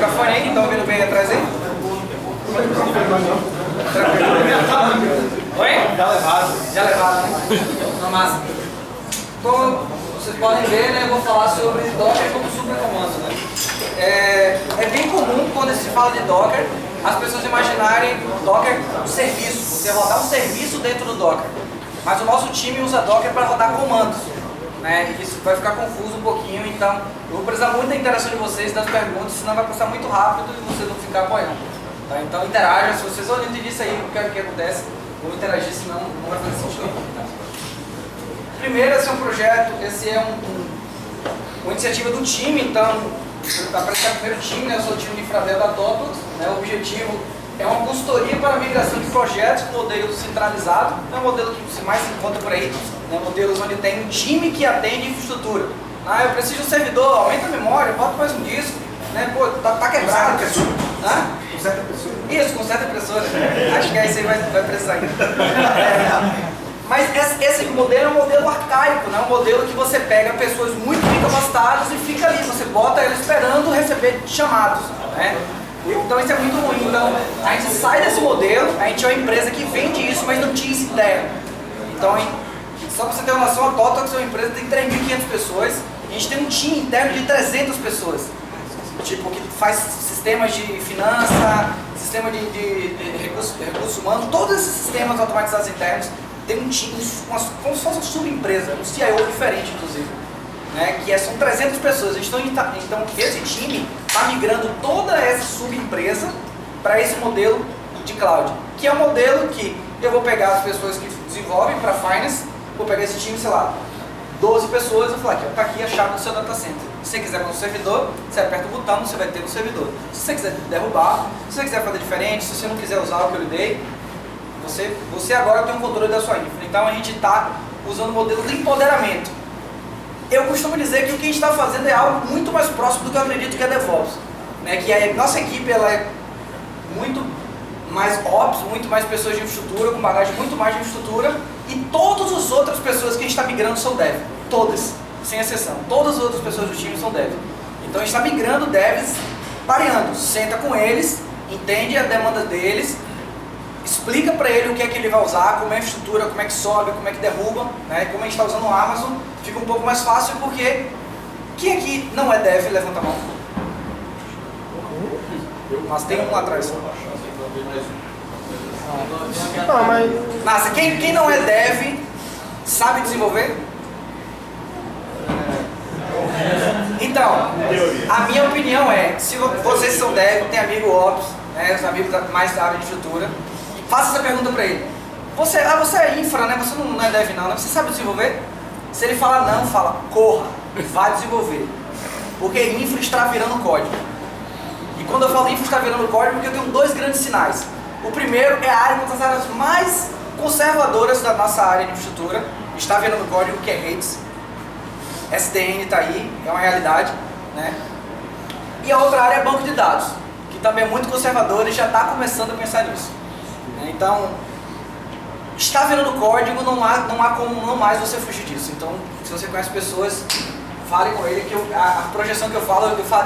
microfone aí, que estão ouvindo bem atrás aí? Oi? Já levado. Já levaram, né? Na massa. Como vocês podem ver, né, eu vou falar sobre Docker como supercomando, né? É bem comum quando se fala de Docker, as pessoas imaginarem Docker um serviço, você rodar um serviço dentro do Docker. Mas o nosso time usa Docker para rodar comandos, né? Isso vai ficar confuso um pouquinho, então eu vou precisar muito da interação de vocês, das perguntas, senão vai passar muito rápido e vocês vão ficar apoiando. Tá? Então interajam, se vocês não entenderem isso aí, eu quero que acontece, vou interagir, senão não vai fazer sentido. Tá? Primeiro, esse é um projeto, esse é uma iniciativa do time, então, para apresentar o primeiro time, né, eu sou o time de Infratel da Totox, né, o objetivo é uma consultoria para a migração de projetos com modelo centralizado, é um modelo que você mais encontra por aí, né, modelos onde tem um time que atende infraestrutura. Ah, eu preciso de um servidor, aumenta a memória, bota mais um disco, né, pô, tá quebrado. Conserta a pessoa. Isso, conserta a impressora. Acho que aí você vai precisar ainda. Mas esse modelo é um modelo arcaico, né? Um modelo que você pega pessoas muito bem capacitadas e fica ali, você bota ela esperando receber chamados, né? Então isso é muito ruim. Então a gente sai desse modelo, a gente é uma empresa que vende isso, mas não tinha isso interno. Então, só para você ter uma noção, a Totox é uma empresa que tem 3.500 pessoas, a gente tem um time interno de 300 pessoas. Tipo, que faz sistemas de finança, sistema de recursos humanos, todos esses sistemas automatizados internos. Tem um time, como se fosse uma subempresa, um CIO diferente, inclusive, né, que são 300 pessoas. Então, esse time está migrando toda essa subempresa para esse modelo de cloud, que é um modelo que eu vou pegar as pessoas que desenvolvem para Finance, vou pegar esse time, sei lá, 12 pessoas, e vou falar, está aqui a chave do seu data center. Se você quiser com o servidor, você aperta o botão, você vai ter no servidor. Se você quiser derrubar, se você quiser fazer diferente, se você não quiser usar o que eu lhe dei, você agora tem um controle da sua infra. Então a gente está usando o modelo de empoderamento. Eu costumo dizer que o que a gente está fazendo é algo muito mais próximo do que eu acredito que é DevOps, né? Que a nossa equipe ela é muito mais Ops, muito mais pessoas de infraestrutura, com bagagem muito mais de infraestrutura, e todas as outras pessoas que a gente está migrando são Dev. Todas, sem exceção. Todas as outras pessoas do time são Dev. Então a gente está migrando Devs, pareando, senta com eles, entende a demanda deles, explica para ele o que é que ele vai usar, como é a infraestrutura, como é que sobe, como é que derruba, né? Como a gente está usando o Amazon, fica um pouco mais fácil porque quem aqui não é dev, levanta a mão. Mas tem um lá atrás. Não, mas... Nossa, quem não é dev, sabe desenvolver? Então, a minha opinião é, se vocês são dev, tem amigo Ops, né, os amigos mais da área de infraestrutura, faça essa pergunta para ele. Você é infra, né? Você não é dev não, né? Você sabe desenvolver? Se ele fala não, fala, corra, vai desenvolver. Porque infra está virando código. E quando eu falo infra está virando código, porque eu tenho dois grandes sinais. O primeiro é a área, uma das áreas mais conservadoras da nossa área de infraestrutura. Está virando código, que é redes. SDN está aí, é uma realidade, né? E a outra área é banco de dados, que também é muito conservadora e já está começando a pensar nisso. Então, está virando código, não há como não mais você fugir disso. Então, se você conhece pessoas, fale com ele que a projeção que eu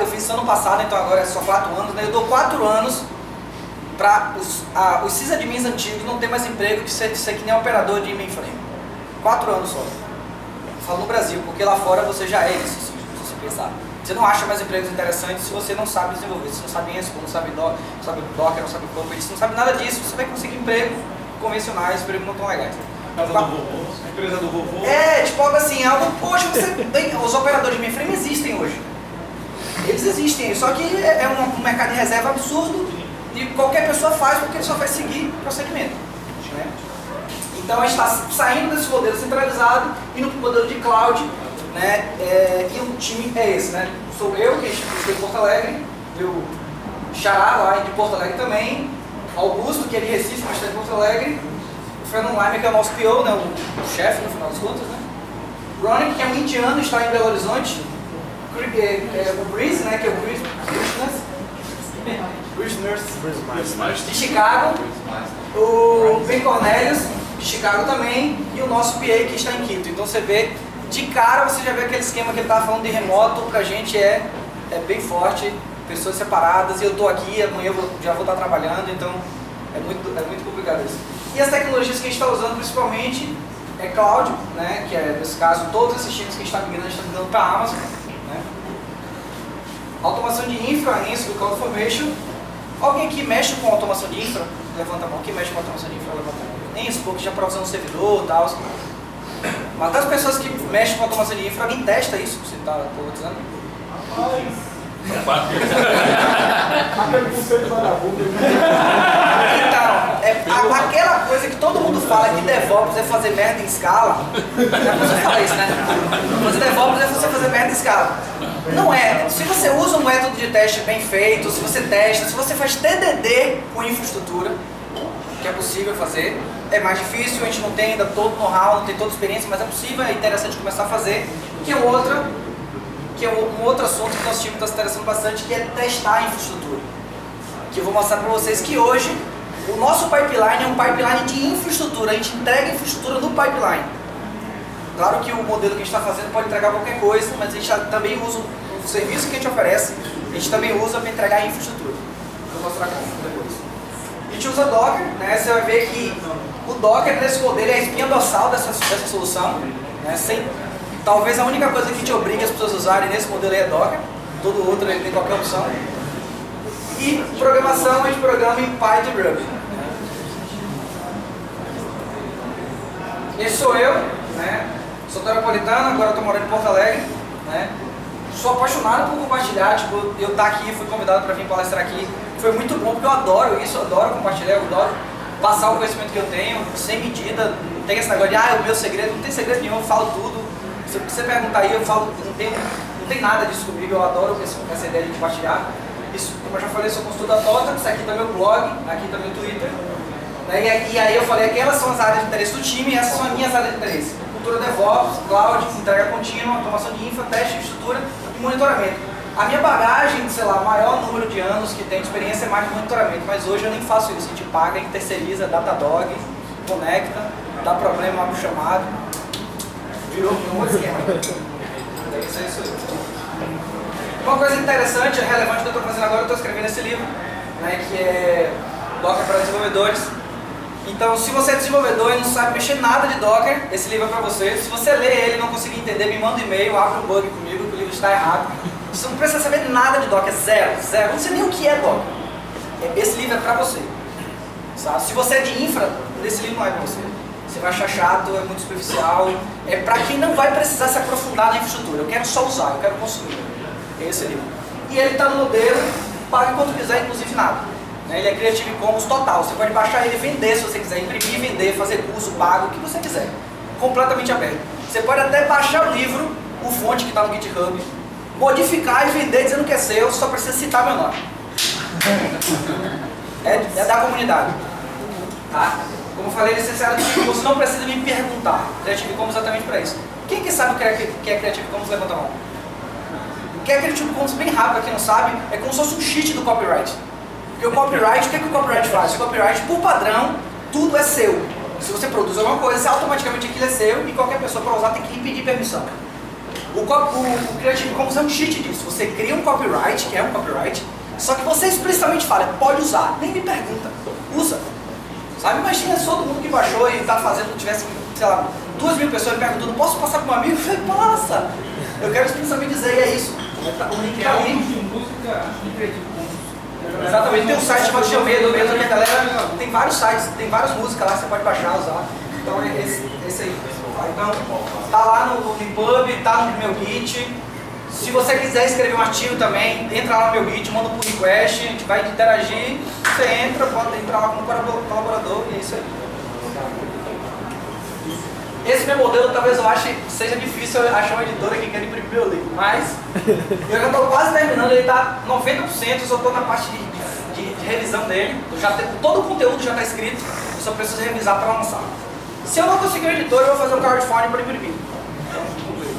fiz ano passado, então agora é só 4 anos, né? Eu dou 4 anos para os sysadmins antigos não ter mais emprego de ser que nem operador de mainframe. 4 anos só. Eu falo no Brasil, porque lá fora você já é isso, se você pensar. Você não acha mais empregos interessantes se você não sabe desenvolver, se não sabe Ansible, não sabe Docker, não sabe Puppet, se não sabe nada disso, você vai conseguir empregos convencionais, empregos não tão legais. Casa do vovô, a empresa do vovô. Tipo algo assim, poxa, os operadores de mainframe existem hoje. Eles existem, só que é um mercado de reserva absurdo e qualquer pessoa faz porque ele só vai seguir o procedimento. Né? Então a gente está saindo desse modelo centralizado e no modelo de cloud. Né? E o time é esse, né? Sou eu, que estou em Porto Alegre, meu xará lá de Porto Alegre também, Augusto, que é de Recife, mas está em Porto Alegre, o Fernando Lime, que é o nosso PO, né? O chefe, no final das contas, né? Ronnie, que é um indiano, está em Belo Horizonte, o Breeze, né? Que é o Breeze de Chicago, o Ben Cornelius, de Chicago também, e o nosso PA, que está em Quito. Então você vê, de cara você já vê aquele esquema que ele estava falando de remoto, pra gente é bem forte pessoas separadas, e eu estou aqui, amanhã eu já vou estar trabalhando, então é muito complicado isso. E as tecnologias que a gente está usando principalmente é cloud, né, que é, nesse caso, todos esses times que a gente está migrando para a Amazon. Né. Automação de infra, isso, do CloudFormation. Alguém aqui mexe com automação de infra? Levanta a mão. Quem mexe com automação de infra, levanta a mão. Nem isso, porque já para usar um servidor e tal. Mas até as pessoas que mexem com automação de infra, alguém testa isso que você está usando? Então, aquela coisa que todo mundo fala que DevOps é fazer merda em escala. Você fala isso, né? Fazer DevOps é você fazer merda em escala. Não é. Se você usa um método de teste bem feito, se você testa, se você faz TDD com infraestrutura, que é possível fazer, é mais difícil, a gente não tem ainda todo know-how, não tem toda a experiência, mas é possível, é interessante começar a fazer. Que é um outro assunto que nosso time está se interessando bastante, que é testar a infraestrutura. Que eu vou mostrar para vocês que hoje o nosso pipeline é um pipeline de infraestrutura, a gente entrega infraestrutura no pipeline. Claro que o modelo que a gente está fazendo pode entregar qualquer coisa, mas a gente também usa o serviço que a gente oferece, a gente também usa para entregar a infraestrutura. Vou mostrar como depois. A gente usa Docker, né? Você vai ver que o Docker nesse modelo é a espinha dorsal dessa solução. Né? Talvez a única coisa que te obrigue as pessoas a usarem nesse modelo é Docker, todo outro ele tem qualquer opção. E programação, a gente programa em Python e Ruby. Esse sou eu, né? Sou terapolitano, agora estou morando em Porto Alegre. Né? Sou apaixonado por compartilhar, tipo, eu estar aqui, fui convidado para vir palestrar aqui. Foi muito bom, porque eu adoro isso, eu adoro compartilhar, eu adoro passar o conhecimento que eu tenho, sem medida. Não tem esse negócio de, o meu segredo, não tem segredo nenhum, eu falo tudo. Se você perguntar aí, eu falo, não tem nada disso comigo, eu adoro essa ideia de compartilhar. Isso, como eu já falei, sou consultor da Tota, isso aqui está meu blog, aqui está meu Twitter. Né? E aí eu falei, aquelas são as áreas de interesse do time e essas são as minhas áreas de interesse. Cultura DevOps, Cloud, entrega contínua, automação de infra, teste, estrutura e monitoramento. A minha bagagem, sei lá, o maior número de anos que tem de experiência é mais de monitoramento, mas hoje eu nem faço isso, a gente paga, terceiriza, Datadog, conecta, dá problema, abre o chamado, virou um outro esquema. É isso aí. Uma coisa interessante, relevante que eu estou fazendo agora, eu estou escrevendo esse livro, né, que é Docker para desenvolvedores. Então, se você é desenvolvedor e não sabe mexer nada de Docker, esse livro é para você. Se você ler ele e não conseguir entender, me manda um e-mail, abre um bug comigo, que o livro está errado. Você não precisa saber nada de Docker, zero. Não sei nem o que é Docker. Esse livro é para você. Sabe? Se você é de infra, esse livro não é para você. Você vai achar chato, é muito superficial. É para quem não vai precisar se aprofundar na infraestrutura. Eu quero só usar, eu quero consumir. É esse livro. E ele está no modelo, paga quanto quiser, inclusive nada. Ele é Creative Commons total. Você pode baixar ele e vender se você quiser, imprimir, vender, fazer curso, pago, o que você quiser. Completamente aberto. Você pode até baixar o livro, o fonte que está no GitHub, modificar e vender dizendo que é seu, só precisa citar meu nome. É da comunidade. Tá? Como eu falei, licenciado Creative Commons, não precisa me perguntar. Creative Commons é exatamente para isso. Quem que sabe o que é Creative Commons, levanta a mão. O que é Creative Commons, bem rápido, para quem não sabe, é como se fosse um cheat do copyright. Porque o copyright, o que o copyright faz? O copyright, por padrão, tudo é seu. Se você produz alguma coisa, automaticamente aquilo é seu e qualquer pessoa para usar tem que pedir permissão. O Creative Commons é um cheat disso. Você cria um copyright, que é um copyright, só que você explicitamente fala, pode usar, nem me pergunta, usa. Sabe, imagina todo mundo que baixou e está fazendo, tivesse, sei lá, 2.000 pessoas me perguntando, posso passar para um amigo? Eu falei, passa! Eu quero explicitamente dizer, e é isso. O link está ali. Exatamente, tem um site chamado Geomedo mesmo, que a galera tem vários sites, tem várias músicas lá que você pode baixar, usar. Então é esse aí. Então, tá lá no GitHub, tá no meu Git. Se você quiser escrever um artigo também, entra lá no meu Git, manda um pull request, a gente vai interagir, você entra, pode entrar lá como colaborador e é isso aí. Esse meu modelo talvez eu ache seja difícil achar uma editora que quer imprimir meu livro, mas eu já estou quase terminando, ele está 90%, eu só estou na parte de revisão dele, todo o conteúdo já está escrito, eu só preciso revisar para lançar. Se eu não conseguir uma editora, eu vou fazer um crowdfunding para imprimir. Então, vamos ver.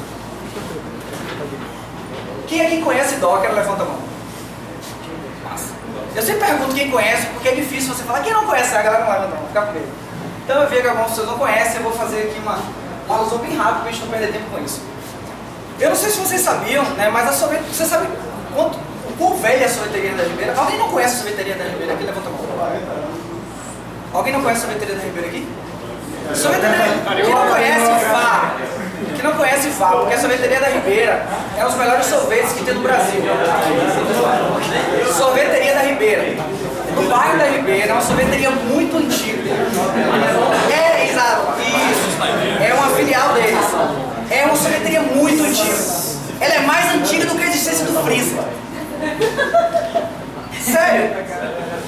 Quem aqui conhece Docker, levanta a mão. Massa. Eu sempre pergunto quem conhece, porque é difícil você falar, quem não conhece, a galera não levanta a mão, fica com medo. Então eu vi que algumas pessoas não conhecem, eu vou fazer aqui uma alusão bem rápida para a gente não perder tempo com isso. Eu não sei se vocês sabiam, né, mas você sabe quão velha é a sorveteria da Ribeira? Alguém não conhece a sorveteria da Ribeira aqui? Levanta a mão. Alguém não conhece a sorveteria da Ribeira aqui? Sorveteria, quem não conhece, vá. Que não conhece, vá, porque a sorveteria da Ribeira é um dos melhores sorvetes que tem no Brasil. Sorveteria da Ribeira. No bairro da Ribeira, é uma sorveteria muito antiga. É, exato, isso. É uma filial deles. É uma sorveteria muito antiga. Ela é mais antiga do que a existência do freezer. Sério.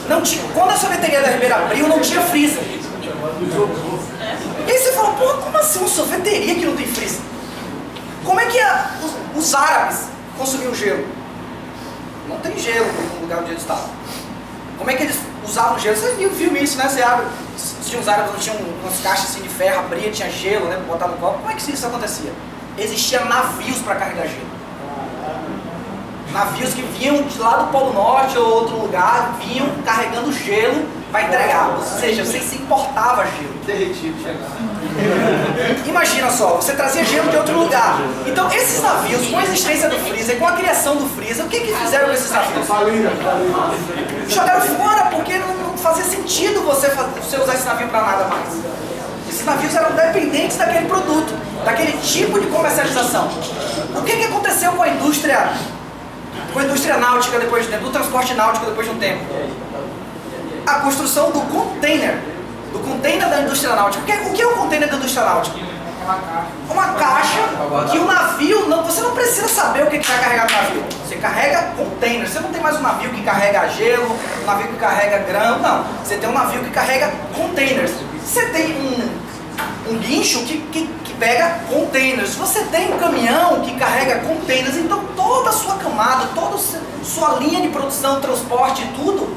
Não tinha, quando a sorveteria da Ribeira abriu, não tinha freezer. E aí você fala, pô, como assim uma sorveteria que não tem freezer? Como é que os árabes consumiam gelo? Não tem gelo no lugar onde eles estavam. Como é que eles usavam gelo? Você viu o filme isso, né? Você abre, tinha os árabes, tinham umas caixas assim de ferro, abria, tinha gelo, né? Botar no copo. Como é que isso acontecia? Existiam navios para carregar gelo. Navios que vinham de lá do Polo Norte ou outro lugar, vinham carregando gelo para entregar. Ou seja, você se importava gelo. Derretido, Imagina só, você trazia gelo de outro lugar. Então esses navios, com a existência do freezer, com a criação do freezer, o que fizeram com esses navios? Jogaram fora, porque não fazia sentido você usar esse navio para nada mais. Esses navios eram dependentes daquele produto, daquele tipo de comercialização. O que aconteceu com a indústria náutica depois de um tempo, do transporte náutico depois de um tempo? A construção do container da indústria náutica. O que é o container da indústria náutica? Uma caixa que o navio, você não precisa saber o que está carregado no navio. Você carrega container, você não tem mais um navio que carrega gelo, um navio que carrega grão, não. Você tem um navio que carrega containers. Você tem um guincho que pega containers. Você tem um caminhão que carrega containers. Então toda a sua camada, toda a sua linha de produção, transporte, tudo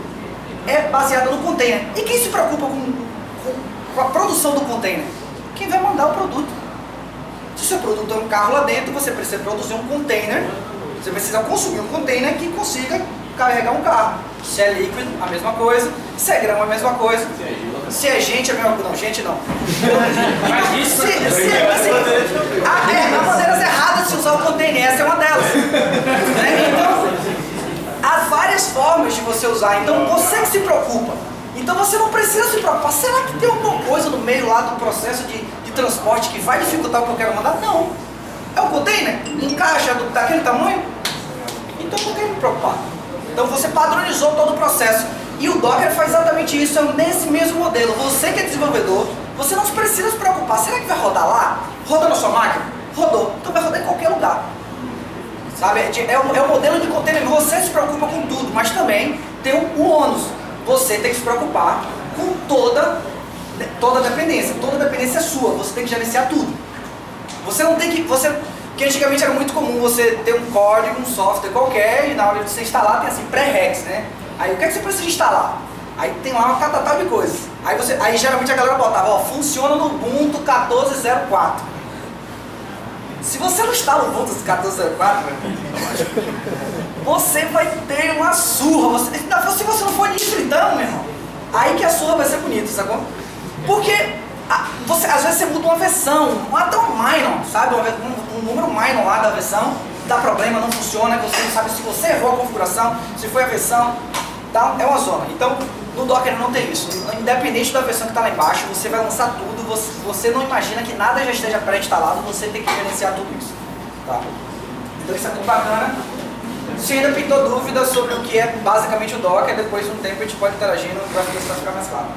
é baseada no container. E quem se preocupa com a produção do container? Quem vai mandar o produto. Se o seu produto é um carro lá dentro, você precisa produzir um container. Você precisa consumir um container que consiga carregar um carro. Se é líquido, a mesma coisa. Se é grão, a mesma coisa. Se é gente, a mesma coisa. Não, gente não. Há maneiras erradas de se usar o container, essa é uma delas. Então, há várias formas de você usar. Então, você que se preocupa. Então, você não precisa se preocupar. Será que tem alguma coisa no meio lá do processo de transporte que vai dificultar o que eu quero mandar? Não. É um container? Encaixa daquele tamanho? Então, não tem que me preocupar. Então, você padronizou todo o processo. E o Docker faz exatamente isso, é nesse mesmo modelo. Você que é desenvolvedor, você não precisa se preocupar. Será que vai rodar lá? Roda na sua máquina? Rodou. Então vai rodar em qualquer lugar. Sabe? É o modelo de container. Você se preocupa com tudo, mas também tem o ônus. Você tem que se preocupar com toda a dependência. Toda a dependência é sua. Você tem que gerenciar tudo. Você não tem que... Porque antigamente era muito comum você ter um código, um software qualquer, e na hora de você instalar tem assim, pré-rex, né? Aí o que é que você precisa instalar? Aí tem lá uma catatal de coisas. Aí geralmente a galera botava, ó, funciona no Ubuntu 14.04. Se você não instala o Ubuntu 14.04, você vai ter uma surra. Se você não for nisso então, meu irmão, aí que a surra vai ser bonita, sacou? Porque às vezes você muda uma versão, até um minor, sabe? Um número minor lá da versão, dá problema, não funciona, você não sabe se você errou a configuração, se foi a versão, tá? É uma zona. Então, no Docker não tem isso. Independente da versão que está lá embaixo, você vai lançar tudo, você não imagina que nada já esteja pré-instalado, você tem que gerenciar tudo isso. Tá? Então isso é muito bacana. Se ainda pintou dúvidas sobre o que é basicamente o Docker, depois de um tempo a gente pode interagir e vai ficar mais claro.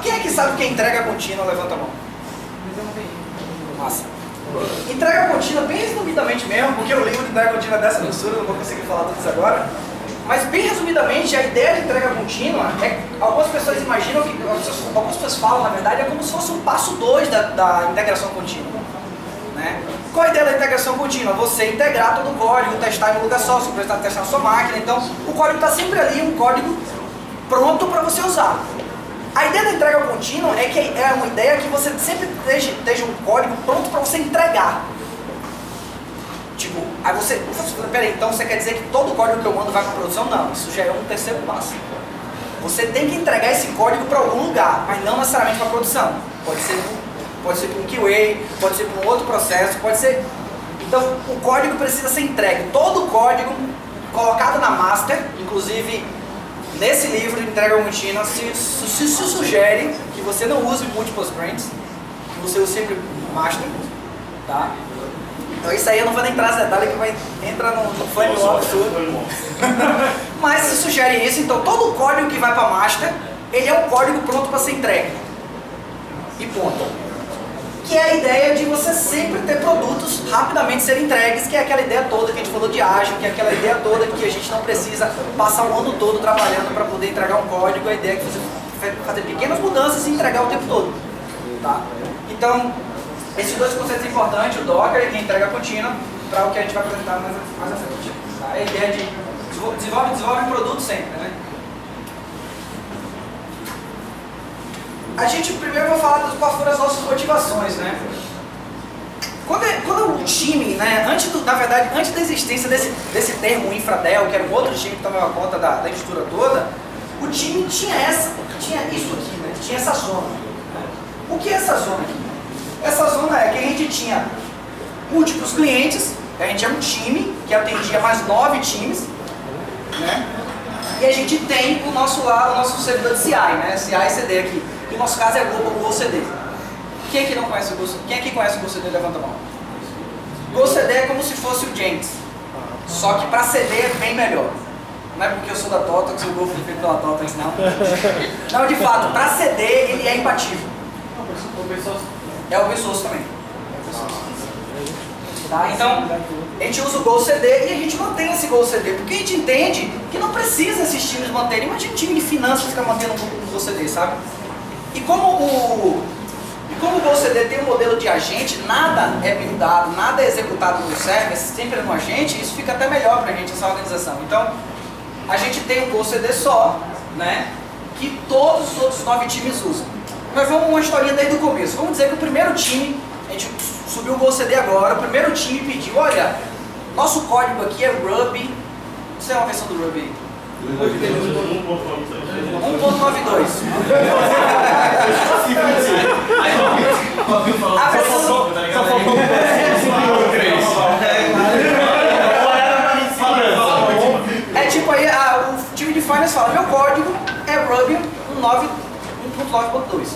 Quem é que sabe o que é entrega contínua? Levanta a mão. Massa. Entrega contínua, bem resumidamente mesmo, porque eu lembro de entrega contínua dessa doçura, não vou conseguir falar tudo isso agora. Mas bem resumidamente, a ideia de entrega contínua é, algumas pessoas imaginam que, algumas pessoas falam, na verdade, é como se fosse um passo 2 da integração contínua. Né? Qual a ideia da integração contínua? Você integrar todo o código, testar em um lugar só, você precisa testar na sua máquina, então o código está sempre ali, um código pronto para você usar. A ideia da entrega contínua é que é uma ideia que você sempre esteja um código pronto para você entregar. Tipo, aí você, peraí, então você quer dizer que todo código que eu mando vai para produção? Não, isso já é um terceiro passo. Você tem que entregar esse código para algum lugar, mas não necessariamente para produção. Pode ser para um QA, pode ser para um outro processo, pode ser Então, o código precisa ser entregue. Todo o código colocado na master, inclusive nesse livro de entrega contínua, se sugere que você não use múltiplos sprints, que você use sempre master, tá? Então isso aí eu não vou nem entrar nesse detalhe que vai entrar no flame absurdo. Mas se sugere isso, então todo o código que vai para master, ele é um código pronto para ser entregue. E ponto. Que é a ideia de você sempre ter produtos rapidamente serem entregues, que é aquela ideia toda que a gente falou de ágil, que é aquela ideia toda que a gente não precisa passar o ano todo trabalhando para poder entregar um código, a ideia é que você fazer pequenas mudanças e entregar o tempo todo. Tá? Então, esses dois conceitos importantes, o Docker e a entrega contínua, para o que a gente vai apresentar mais à frente. Tá? A ideia de desenvolve um produto sempre, né? A gente primeiro vai falar quais foram as nossas motivações, né? Quando o time, né, na verdade, antes da existência desse termo Infradel, que era um outro time que tomava conta da estrutura toda, o time tinha isso aqui, né? Tinha essa zona. O que é essa zona aqui? Essa zona é que a gente tinha múltiplos clientes, a gente é um time que atendia mais 9 times, né? E a gente tem o nosso servidor de CI, né? CI e CD aqui. Que no nosso caso é o GoCD. Quem aqui não conhece o GoCD? Quem aqui conhece o GoCD? Levanta a mão. GoCD é como se fosse o Jenkins. Só que para CD é bem melhor. Não é porque eu sou da Totox, o Go foi feito pela Totox, não. Não, de fato, para CD ele é imbatível. É open source também. Tá? Então, a gente usa o GoCD e a gente mantém esse GoCD, porque a gente entende que não precisa esses times manterem. Imagina um time de finanças ficar mantendo um GoCD, sabe? E como o GoCD tem um modelo de agente, nada é buildado, nada é executado no server, sempre é no agente, isso fica até melhor para a gente, essa organização. Então, a gente tem um GoCD só, né, que todos os outros 9 times usam. Nós vamos uma historinha desde o começo. Vamos dizer que o primeiro time, a gente subiu o GoCD agora, o primeiro time pediu, olha, nosso código aqui é Ruby, isso é uma versão do Ruby aí. 1.92. A versão... É tipo aí, o time de finance fala, meu código é Ruby 1.9.2.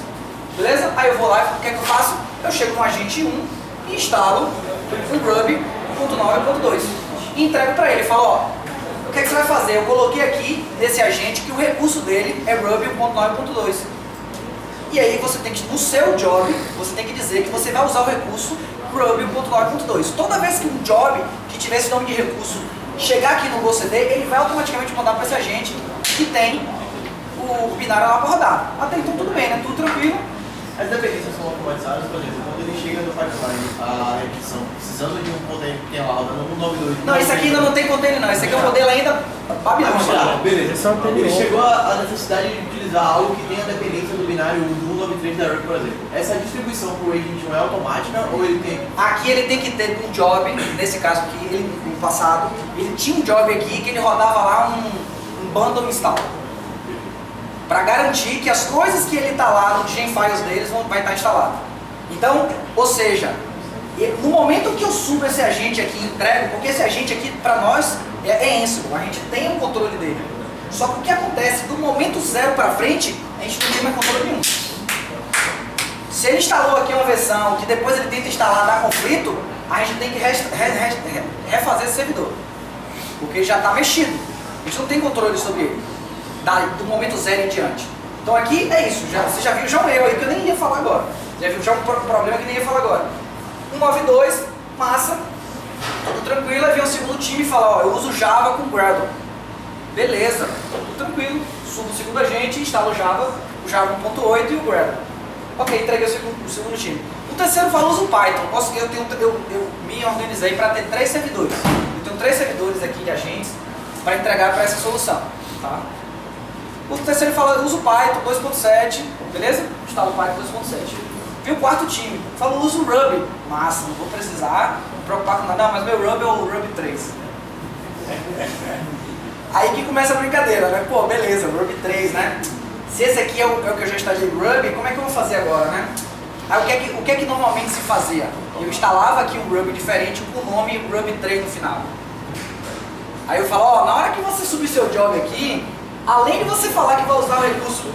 Beleza? Aí eu vou lá e o que é que eu faço? Eu chego no agente 1 e instalo um Ruby 1.9.2 e entrego para ele, falo, ó, o que é que você vai fazer? Eu coloquei aqui nesse agente que o recurso dele é Ruby 1.9.2. E aí você tem que, no seu job, você tem que dizer que você vai usar o recurso Ruby 1.9.2. Toda vez que um job que tiver esse nome de recurso chegar aqui no GoCD, ele vai automaticamente mandar para esse agente que tem o binário lá para rodar. Até então tudo bem, né? Tudo tranquilo. As dependências são automatizadas, por exemplo, quando ele chega no pipeline, a requisição, precisando de um container que tem lá rodando 192. Não, isso aqui ainda não tem container não, esse aqui é um modelo ainda babilônico. Beleza. Ele chegou à necessidade de utilizar algo que tenha dependência do binário 193 da Ruby, por exemplo. Essa distribuição para o agent é automática ou ele tem? Aqui ele tem que ter um job, nesse caso aqui, ele, no passado, ele tinha um job aqui que ele rodava lá um bundle install. Para garantir que as coisas que ele está lá no Genfiles deles vai estar instalado. Então, ou seja, no momento que eu subo esse agente aqui e entrego, porque esse agente aqui para nós é Ansible, a gente tem um controle dele. Só que o que acontece, do momento 0 para frente, a gente não tem mais controle nenhum. Se ele instalou aqui uma versão que depois ele tenta instalar, dá conflito, a gente tem que refazer esse servidor. Porque já está mexido. A gente não tem controle sobre ele. Do momento 0 em diante. Então aqui é isso, você já viu já um erro aí que eu nem ia falar agora. Já viu já um problema que nem ia falar agora. 192, massa, tudo tranquilo, aí vem o segundo time e fala, ó, eu uso Java com Gradle. Beleza, tudo tranquilo, subo o segundo agente, instalo o Java 1.8 e o Gradle. Ok, entreguei o segundo time. O terceiro fala, uso Python. Eu me organizei para ter 3 servidores. Eu tenho 3 servidores aqui de agentes para entregar para essa solução. Tá? O terceiro fala, uso Python 2.7, beleza? Instalo o Python 2.7. Vem o quarto time, fala, uso Ruby. Massa, não vou precisar me preocupar com nada. Não, mas meu Ruby é o Ruby 3. Aí que começa a brincadeira, né? Pô, beleza, Ruby 3, né? Se esse aqui é o que eu já instalei Ruby, como é que eu vou fazer agora, né? Aí o que é que normalmente se fazia? Eu instalava aqui um Ruby diferente com o nome Ruby 3 no final. Aí eu falo, ó, na hora que você subir seu job aqui, além de você falar que vai usar o recurso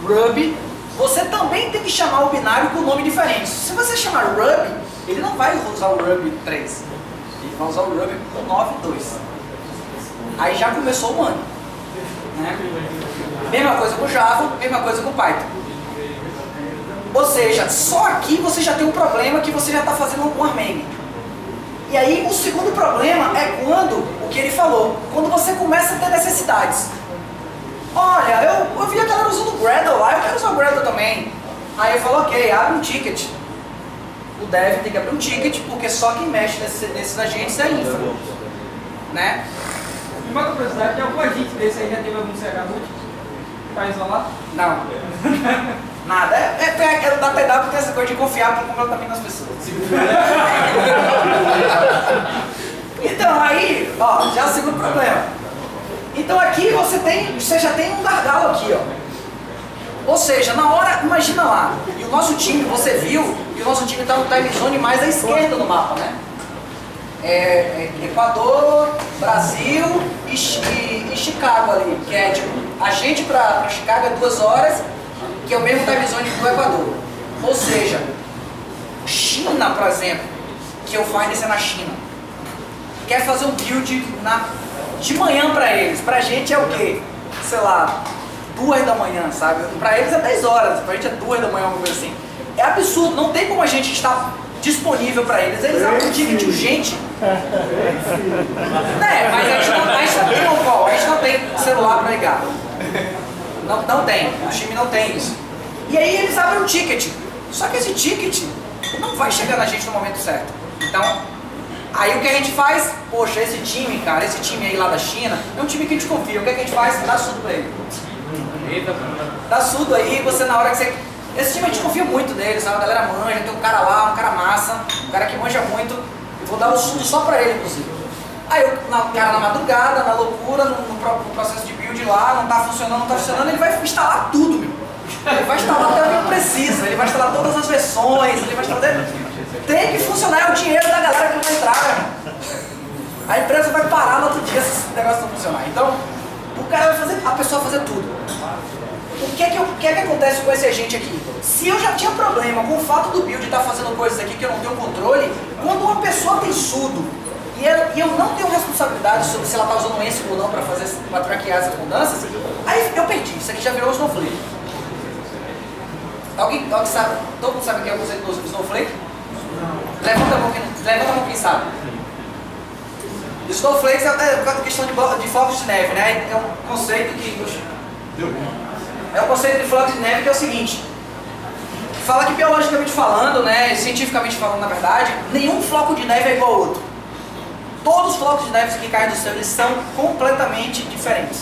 Ruby, você também tem que chamar o binário com nome diferente. Se você chamar Ruby, ele não vai usar o Ruby 3, ele vai usar o Ruby 9.2. Aí já começou o ano, né? Mesma coisa com Java, mesma coisa com Python. Ou seja, só aqui você já tem um problema que você já está fazendo um armênio. E aí o segundo problema é quando, o que ele falou, quando você começa a ter necessidades. Olha, eu vi a galera usando o Gradle lá, eu quero usar o Gradle também. Aí eu falo, ok, abre um ticket. O dev tem que abrir um ticket, porque só quem mexe nesses agentes é a infra. Né? Uma curiosidade, algum agente desse aí já teve algum CH root para isolar? Não. Nada. É da TW que tem essa coisa de confiar completamente nas pessoas. Então, aí, ó, já é o segundo problema. Então aqui você já tem um gargalo aqui, ó. Ou seja, na hora, imagina lá, e o nosso time, você viu, que o nosso time está no time zone mais à esquerda do mapa, né? Equador, Brasil e Chicago ali, que é tipo, a gente para Chicago é 2 horas, que é o mesmo time zone do Equador. Ou seja, China, por exemplo, que o Finance é na China, quer fazer um build de manhã para eles. Pra gente é o quê? Sei lá, 2 da manhã, sabe? Pra eles é 10 horas, pra gente é 2 da manhã, alguma coisa assim. É absurdo, não tem como a gente estar disponível para eles. Eles abrem um ticket urgente. Né? Mas a gente não tem on-call, a gente não tem celular para ligar. Não tem, o time não tem isso. E aí eles abrem um ticket. Só que esse ticket não vai chegar na gente no momento certo. Então, aí o que a gente faz? Poxa, esse time, cara, esse time aí lá da China, é um time que a gente confia. O que a gente faz? Dá sudo pra ele. Dá sudo aí, você na hora que você... Esse time a gente confia muito nele, sabe? A galera manja, tem um cara lá, um cara massa, um cara que manja muito. Eu vou dar o sudo só pra ele, inclusive. Aí o cara na madrugada, na loucura, no processo de build lá, não tá funcionando, ele vai instalar tudo, meu. Ele vai instalar até o que eu preciso, ele vai instalar todas as versões, ele vai instalar... Tem que funcionar, é o dinheiro da galera que vai entrar, meu. A empresa vai parar no outro dia se esse negócio não funcionar. Então, o cara vai fazer, a pessoa vai fazer tudo. O que é que acontece com esse agente aqui? Se eu já tinha problema com o fato do build estar fazendo coisas aqui que eu não tenho controle, quando uma pessoa tem sudo e eu não tenho responsabilidade sobre se ela está usando um Ansible ou não para traquear as mudanças, aí eu perdi. Isso aqui já virou Snowflake. Alguém sabe? Todo mundo sabe o que é o conceito do Snowflake? Levanta a mão quem sabe. Snowflakes é questão de flocos de neve, né? É um conceito que... É o conceito de flocos de neve que é o seguinte. Fala que biologicamente falando, né, cientificamente falando na verdade, nenhum floco de neve é igual ao outro. Todos os flocos de neve que caem do céu, eles são completamente diferentes.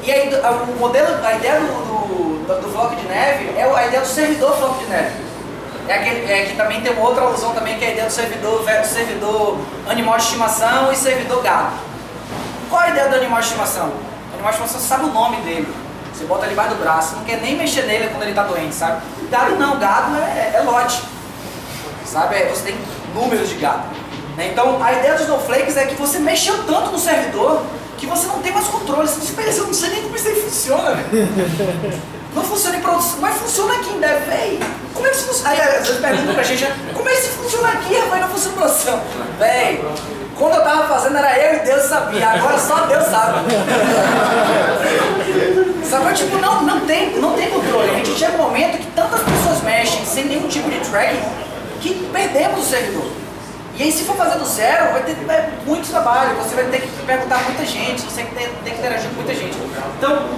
E aí, a ideia do floco de neve é a ideia do servidor floco de neve. Que também tem uma outra alusão também, que é a ideia do servidor animal de estimação e servidor gado. Qual é a ideia do animal de estimação? O animal de estimação, você sabe o nome dele. Você bota ele debaixo do braço, não quer nem mexer nele quando ele está doente, sabe? Gado não, gado é lote. Sabe? Você tem números de gado. Então, a ideia dos Snowflakes é que você mexeu tanto no servidor que você não tem mais controle. Você diz, eu não sei nem como isso aí funciona, velho. Não funciona em produção, mas funciona aqui em dev, véi. Como é que isso funciona? Aí às vezes perguntam pra gente, como é que isso funciona aqui, rapaz, não funciona em produção? Véi, quando eu tava fazendo era eu e Deus sabia, agora só Deus sabe. Sabe, tipo, não tem controle. A gente chega um momento que tantas pessoas mexem sem nenhum tipo de tracking que perdemos o servidor. E aí se for fazer do zero, vai ter muito trabalho, você vai ter que perguntar a muita gente, você tem que interagir com muita gente. Então,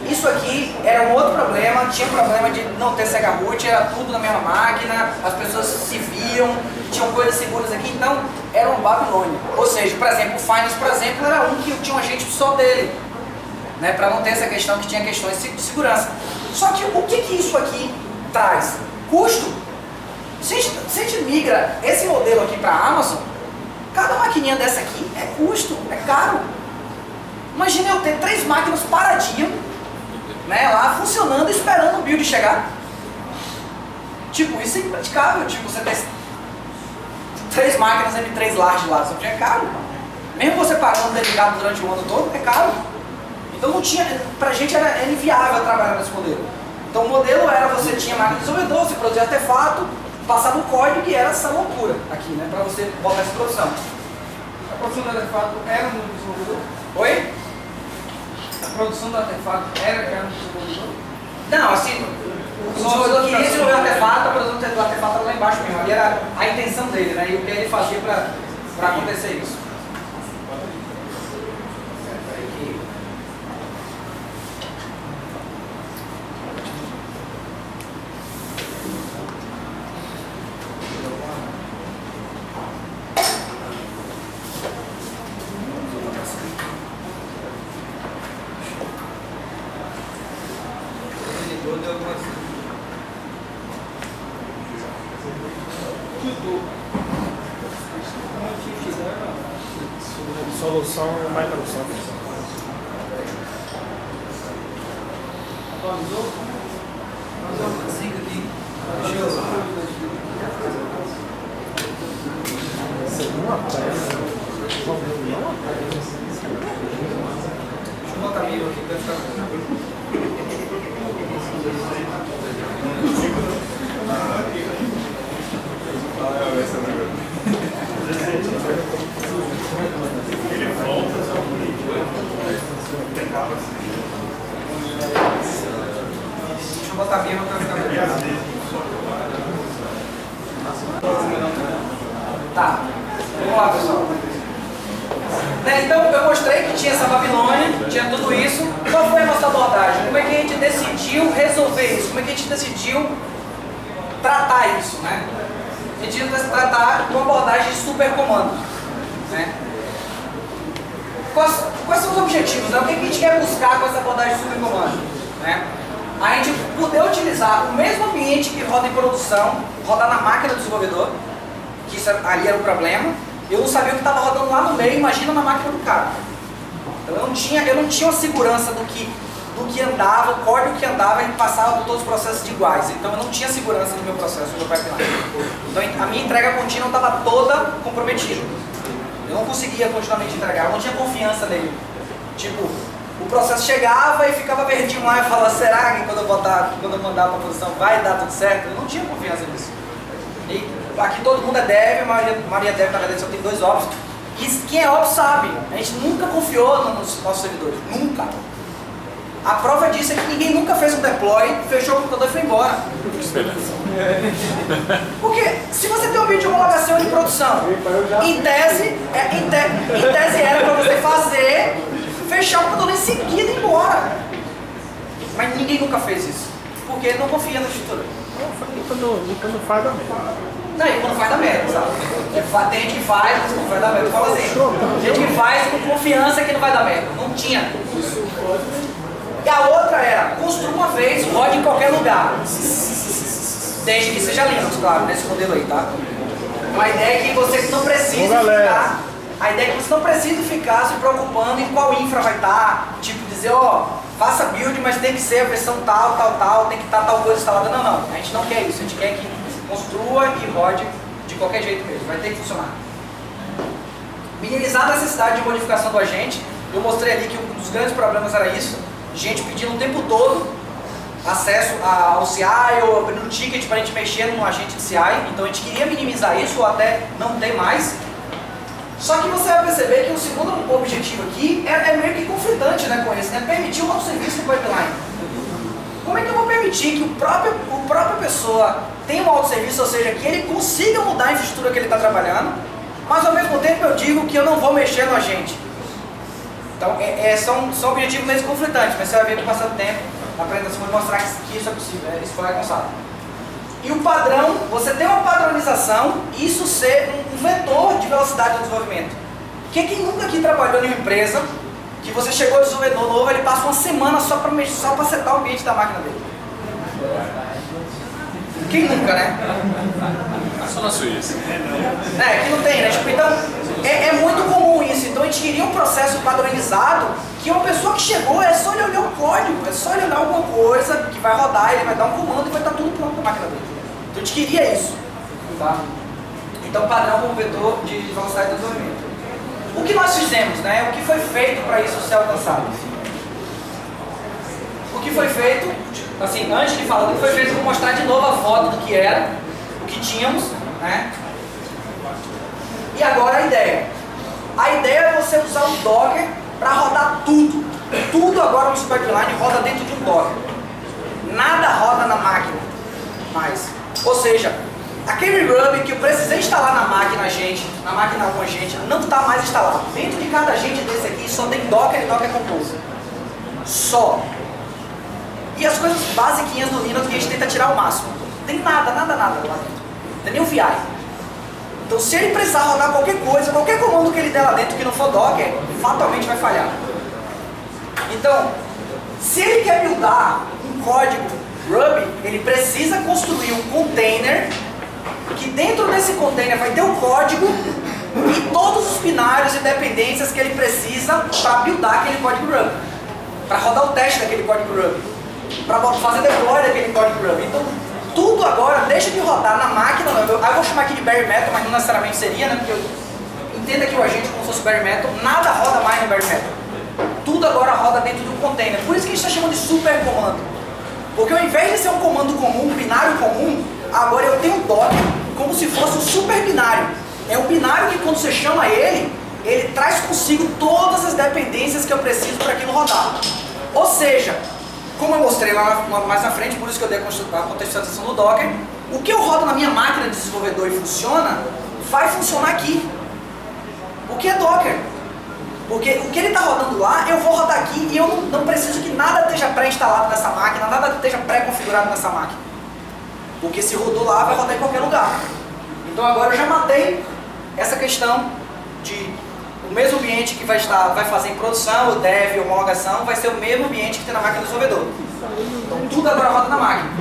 isso aqui era um outro problema, tinha problema de não ter CH root, era tudo na mesma máquina, as pessoas se viam, tinham coisas seguras aqui, então era uma Babilônia. Ou seja, por exemplo, o Finance, por exemplo, era um que tinha um agente só dele, né, para não ter essa questão que tinha questões de segurança. Só que o que isso aqui traz? Custo. Se a gente migra esse modelo aqui para a Amazon, cada maquininha dessa aqui é custo, é caro. Imagina eu ter 3 máquinas paradinhas, né, lá funcionando, esperando o build chegar. Tipo, isso é impraticável, tipo, você ter 3 máquinas M3 large lá, isso é caro. Mesmo você pagando dedicado durante o ano todo, é caro. Então não tinha, pra gente era inviável trabalhar nesse modelo. Então o modelo era, você tinha máquina de desenvolvedor, você produzia artefato, passava um código e era essa loucura aqui, né, pra você botar essa produção. A produção do artefato era no desenvolvedor? Oi? A produção do artefato era no desenvolvedor? Não, assim, o desenvolvedor queria desenvolver o artefato, a produção do artefato era lá embaixo mesmo, ali era a intenção dele, né, e o que ele fazia pra acontecer isso. Solução Microsoft. Atualizou? Siga aqui. Uma peça. Deixa eu botar meio aqui pra ficar. Deixa eu botar meio pra ficar melhor. Tá, vamos lá, pessoal. Né, então eu mostrei que tinha essa Babilônia, tinha tudo isso. Qual foi a nossa abordagem? Como é que a gente decidiu resolver isso? Como é que a gente decidiu tratar isso, né? A gente decidiu tratar com abordagem de supercomando, né? Quais são os objetivos, né? O que a gente quer buscar com essa abordagem de supercomando, né? A gente poder utilizar o mesmo ambiente que roda em produção, rodar na máquina do desenvolvedor, que isso ali era o problema. Eu não sabia o que estava rodando lá no meio, imagina na máquina do cara. Então eu não tinha uma segurança do que andava, o código que andava, ele passava por todos os processos de iguais. Então eu não tinha segurança no meu processo, no meu pipeline. Então a minha entrega contínua estava toda comprometida. Eu não conseguia continuamente entregar, eu não tinha confiança nele. Tipo, o processo chegava e ficava verdinho lá e falava, será que quando eu mandar para a produção vai dar tudo certo? Eu não tinha confiança nisso. E aqui todo mundo é dev, a maioria dev na verdade só tem 2 ops. E quem é ops sabe, a gente nunca confiou nos nossos servidores, nunca. A prova disso é que ninguém nunca fez um deploy, fechou o computador e foi embora. Porque se você tem um ambiente de homologação de produção, em tese era para você fazer, fechar o computador em seguida e ir embora. Mas ninguém nunca fez isso, porque não confia na estrutura. E quando faz da merda. Não, e quando faz da merda, sabe? Tem gente que faz, mas não vai dar merda. Eu falo assim, gente que faz com confiança que não vai dar merda. Não tinha. E a outra era, construa uma vez, rode em qualquer lugar. Desde que seja Linux, claro, nesse modelo aí, tá? Uma ideia é que você não precisa ficar. A ideia é que você não precisa ficar se preocupando em qual infra vai estar. Tipo, dizer, ó, faça build, mas tem que ser a versão tal, tem que estar tal coisa instalada. Não. A gente não quer isso. A gente quer que construa e rode de qualquer jeito mesmo. Vai ter que funcionar. Minimizar a necessidade de modificação do agente. Eu mostrei ali que um dos grandes problemas era isso. Gente pedindo o tempo todo acesso ao CI ou abrindo ticket para a gente mexer no agente de CI. Então a gente queria minimizar isso ou até não ter mais. Só que você vai perceber que o segundo objetivo aqui é meio que conflitante, né, com esse, né? Permitir um autosserviço no pipeline. Como é que eu vou permitir que a própria pessoa tenha um autosserviço, ou seja, que ele consiga mudar a infraestrutura que ele está trabalhando, mas ao mesmo tempo eu digo que eu não vou mexer no agente. Então são objetivos meio conflitantes, mas você vai ver com o passar do tempo, na apresentação vai mostrar que isso é possível, isso foi alcançado. E o padrão, você tem uma padronização, isso ser um vetor de velocidade do desenvolvimento. Porque quem nunca aqui trabalhou em uma empresa, que você chegou desenvolvedor novo, ele passa uma semana só para setar o ambiente da máquina dele. Quem nunca, né? Só na Suíça. Que não tem, né? Tipo, então, é muito comum isso. Então a gente queria um processo padronizado, que uma pessoa que chegou é só ele olhar o código, é só ele olhar alguma coisa que vai rodar, ele vai dar um comando e vai estar tudo pronto na máquina dele. Então a gente queria isso. Tá? Então padrão como vetor de velocidade de desenvolvimento. O que nós fizemos, né? O que foi feito para isso ser alcançado? O que foi feito, assim, antes de falar do que foi feito, eu vou mostrar de novo a foto do que era, o que tínhamos, né? E agora a ideia. A ideia é você usar o Docker para rodar tudo. Tudo agora no seu pipeline roda dentro de um Docker. Nada roda na máquina mais. Ou seja, aquele Ruby que eu precisei instalar na máquina com a gente, não está mais instalado. Dentro de cada agente desse aqui só tem Docker e Docker Compose. Só. E as coisas basiquinhas do Linux que a gente tenta tirar o máximo. Não tem nada lá dentro. Não tem nem o VI. Então se ele precisar rodar qualquer coisa, qualquer comando que ele der lá dentro que não for Docker, fatalmente vai falhar. Então, se ele quer buildar um código Ruby, ele precisa construir um container, que dentro desse container vai ter o código e todos os binários e dependências que ele precisa para buildar aquele código Ruby, para rodar o teste daquele código Ruby, para fazer deploy daquele código Ruby. Então, tudo agora deixa de rodar na máquina. Eu vou chamar aqui de bare metal, mas não necessariamente seria, né? Porque eu entendo aqui o agente como se fosse bare metal, nada roda mais no bare metal. Tudo agora roda dentro de um container. Por isso que a gente está chamando de super comando. Porque ao invés de ser um comando comum, um binário comum, agora eu tenho um Docker como se fosse um super binário. É um binário que quando você chama ele traz consigo todas as dependências que eu preciso para aquilo rodar. Ou seja, como eu mostrei lá mais na frente, por isso que eu dei a contextualização do Docker, o que eu rodo na minha máquina de desenvolvedor e funciona, vai funcionar aqui. O que é Docker? Porque o que ele está rodando lá, eu vou rodar aqui e eu não preciso que nada esteja pré-instalado nessa máquina, nada esteja pré-configurado nessa máquina. Porque se rodou lá, vai rodar em qualquer lugar. Então agora eu já matei essa questão de o mesmo ambiente que vai fazer em produção, o dev, homologação, vai ser o mesmo ambiente que tem na máquina do desenvolvedor. Então tudo agora roda na máquina.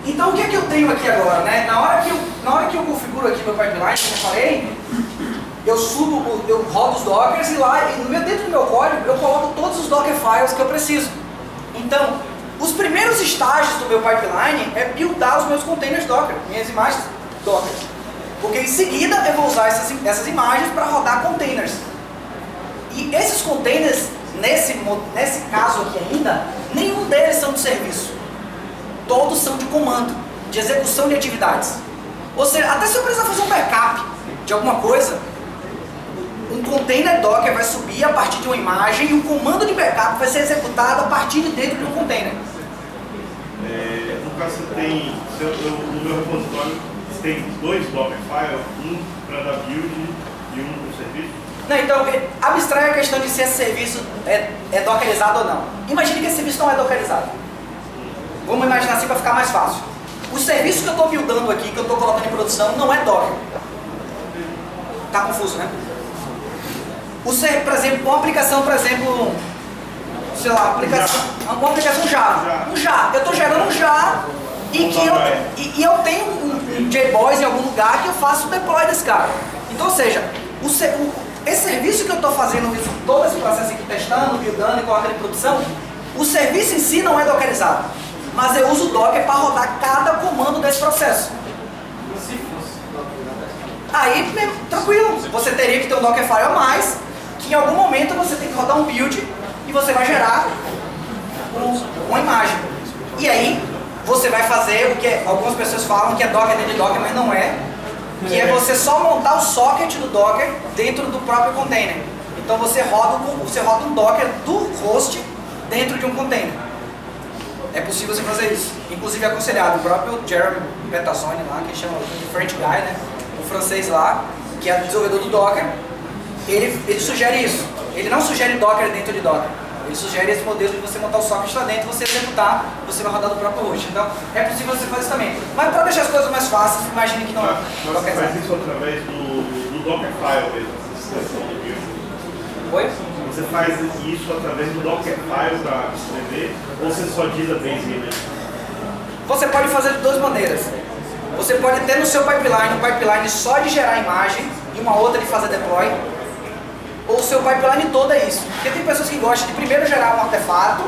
Então o que é que eu tenho aqui agora, né? Na hora que eu configuro aqui meu pipeline, como eu falei, eu rodo os dockers e lá, dentro do meu código, eu coloco todos os docker files que eu preciso. Então, os primeiros estágios do meu pipeline é buildar os meus containers Docker, minhas imagens Docker. Porque em seguida eu vou usar essas imagens para rodar containers. E esses containers, nesse caso aqui ainda, nenhum deles são de serviço. Todos são de comando, de execução de atividades. Ou seja, até se eu precisar fazer um backup de alguma coisa, um container Docker vai subir a partir de uma imagem e o comando de backup vai ser executado a partir de dentro de um container. No caso, você tem, no meu repositório, você tem 2 Docker files, um para dar build e um para o serviço? Não, então, abstrai a questão de se esse serviço é dockerizado ou não. Imagine que esse serviço não é dockerizado. Vamos imaginar assim para ficar mais fácil. O serviço que eu estou buildando aqui, que eu estou colocando em produção, não é Docker. Tá confuso, né? Por exemplo, uma aplicação, sei lá, uma aplicação Java. Um Java. Eu estou gerando um Java e eu tenho um JBoss em algum lugar que eu faço o deploy desse cara. Então, ou seja, esse serviço que eu estou fazendo, todo esse processo aqui, testando, buildando e colocando em produção, o serviço em si não é dockerizado. Mas eu uso o Docker para rodar cada comando desse processo. Aí, tranquilo, você teria que ter um Dockerfile a mais, que em algum momento você tem que rodar um build e você vai gerar uma imagem. E aí, você vai fazer o que algumas pessoas falam que é Docker dentro de Docker, mas não é. Que é você só montar o socket do Docker dentro do próprio container. Então você roda um Docker do host dentro de um container. É possível você fazer isso. Inclusive é aconselhado. O próprio Jeremy Petazzoni lá, que chama de French Guy, né? O francês lá, que é desenvolvedor do Docker, ele sugere isso. Ele não sugere Docker dentro de Docker. Ele sugere esse modelo de você montar o socket lá dentro, você executar, você vai rodar do próprio host. Então, é possível você fazer isso também. Mas para deixar as coisas mais fáceis, imagine que não é. Você faz isso através do Dockerfile mesmo, essa extensão do build. Oi? Você faz isso através do Dockerfile para escrever, ou você só diz a base image? Você pode fazer de duas maneiras. Você pode ter no seu pipeline um pipeline só de gerar imagem e uma outra de fazer deploy. Ou o seu pipeline todo é isso. Porque tem pessoas que gostam de primeiro gerar um artefato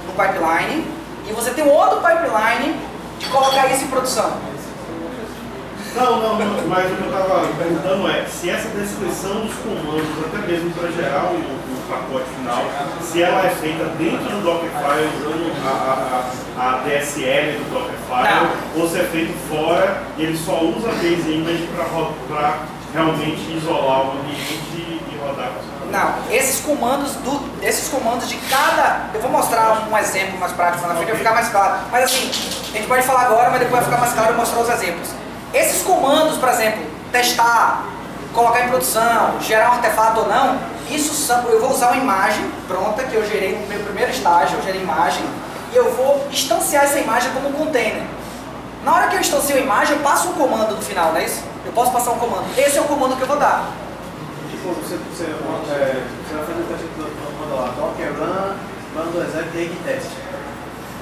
no pipeline e você tem um outro pipeline de colocar isso em produção? Não, mas o que eu estava perguntando é se essa descrição dos comandos, até mesmo para gerar o pacote final, se ela é feita dentro do Dockerfile usando a DSL do Dockerfile, ou se é feito fora e ele só usa a base image para realmente isolar o ambiente e rodar. Não, esses comandos de cada... Eu vou mostrar um exemplo mais prático na frente, vai ficar mais claro. Mas assim, a gente pode falar agora, mas depois vai ficar mais claro eu mostrar os exemplos. Esses comandos, por exemplo, testar, colocar em produção, gerar um artefato ou não, isso são, eu vou usar uma imagem pronta que eu gerei no meu primeiro estágio, eu gerei imagem, e eu vou instanciar essa imagem como um container. Na hora que eu instancio a imagem, eu passo um comando no final, não é isso? Eu posso passar um comando. Esse é o comando que eu vou dar. Tipo, você vai fazer o teste do manda lá, docker run do exec reg test.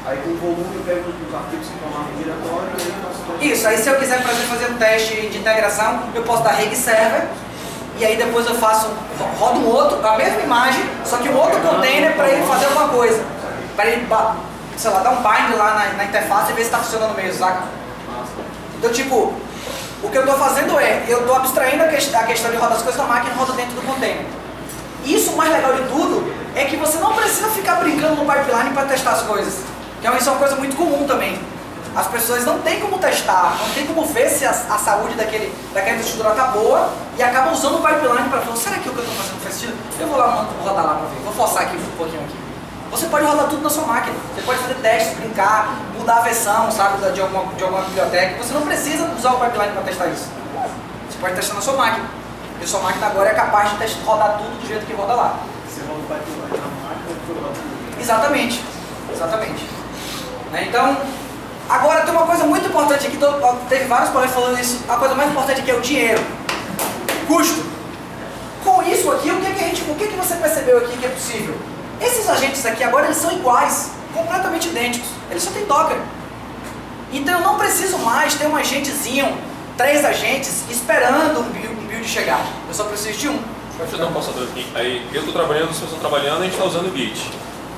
Aí com o volume eu pego os arquivos que estão lá no diretório e aí eu posso... Isso, aí se eu quiser, por exemplo, fazer um teste de integração, eu posso dar reg server, e aí depois eu rodo um outro, a mesma imagem, só que um outro container para ele fazer alguma coisa. Para ele, sei lá, dar um bind lá na interface e ver se está funcionando mesmo, saca? Então, tipo, o que eu estou fazendo é, eu estou abstraindo a questão de rodar as coisas na máquina e rodo dentro do container. Isso, o mais legal de tudo, é que você não precisa ficar brincando no pipeline para testar as coisas. Então isso é uma coisa muito comum também. As pessoas não têm como testar, não tem como ver se a saúde daquela infraestrutura está boa e acabam usando o pipeline para falar, será que o que eu estou fazendo faz sentido? Eu vou lá rodar lá para ver, vou forçar aqui um pouquinho aqui. Você pode rodar tudo na sua máquina, você pode fazer testes, brincar, mudar a versão, sabe, de alguma biblioteca. Você não precisa usar o pipeline para testar isso. Você pode testar na sua máquina. E a sua máquina agora é capaz de rodar tudo do jeito que roda lá. Você roda o pipeline na máquina e roda tudo. Exatamente, exatamente. Então, agora tem uma coisa muito importante aqui, teve vários colegas falando isso, a coisa mais importante aqui é o dinheiro, custo. Com isso aqui, o que você percebeu aqui que é possível? Esses agentes aqui agora eles são iguais, completamente idênticos, eles só tem Docker. Então eu não preciso mais ter um agentezinho, 3 agentes, esperando um build chegar, eu só preciso de um. Deixa eu dar um passador aqui. Aí, eu estou trabalhando, vocês estão trabalhando, a gente está usando o Git.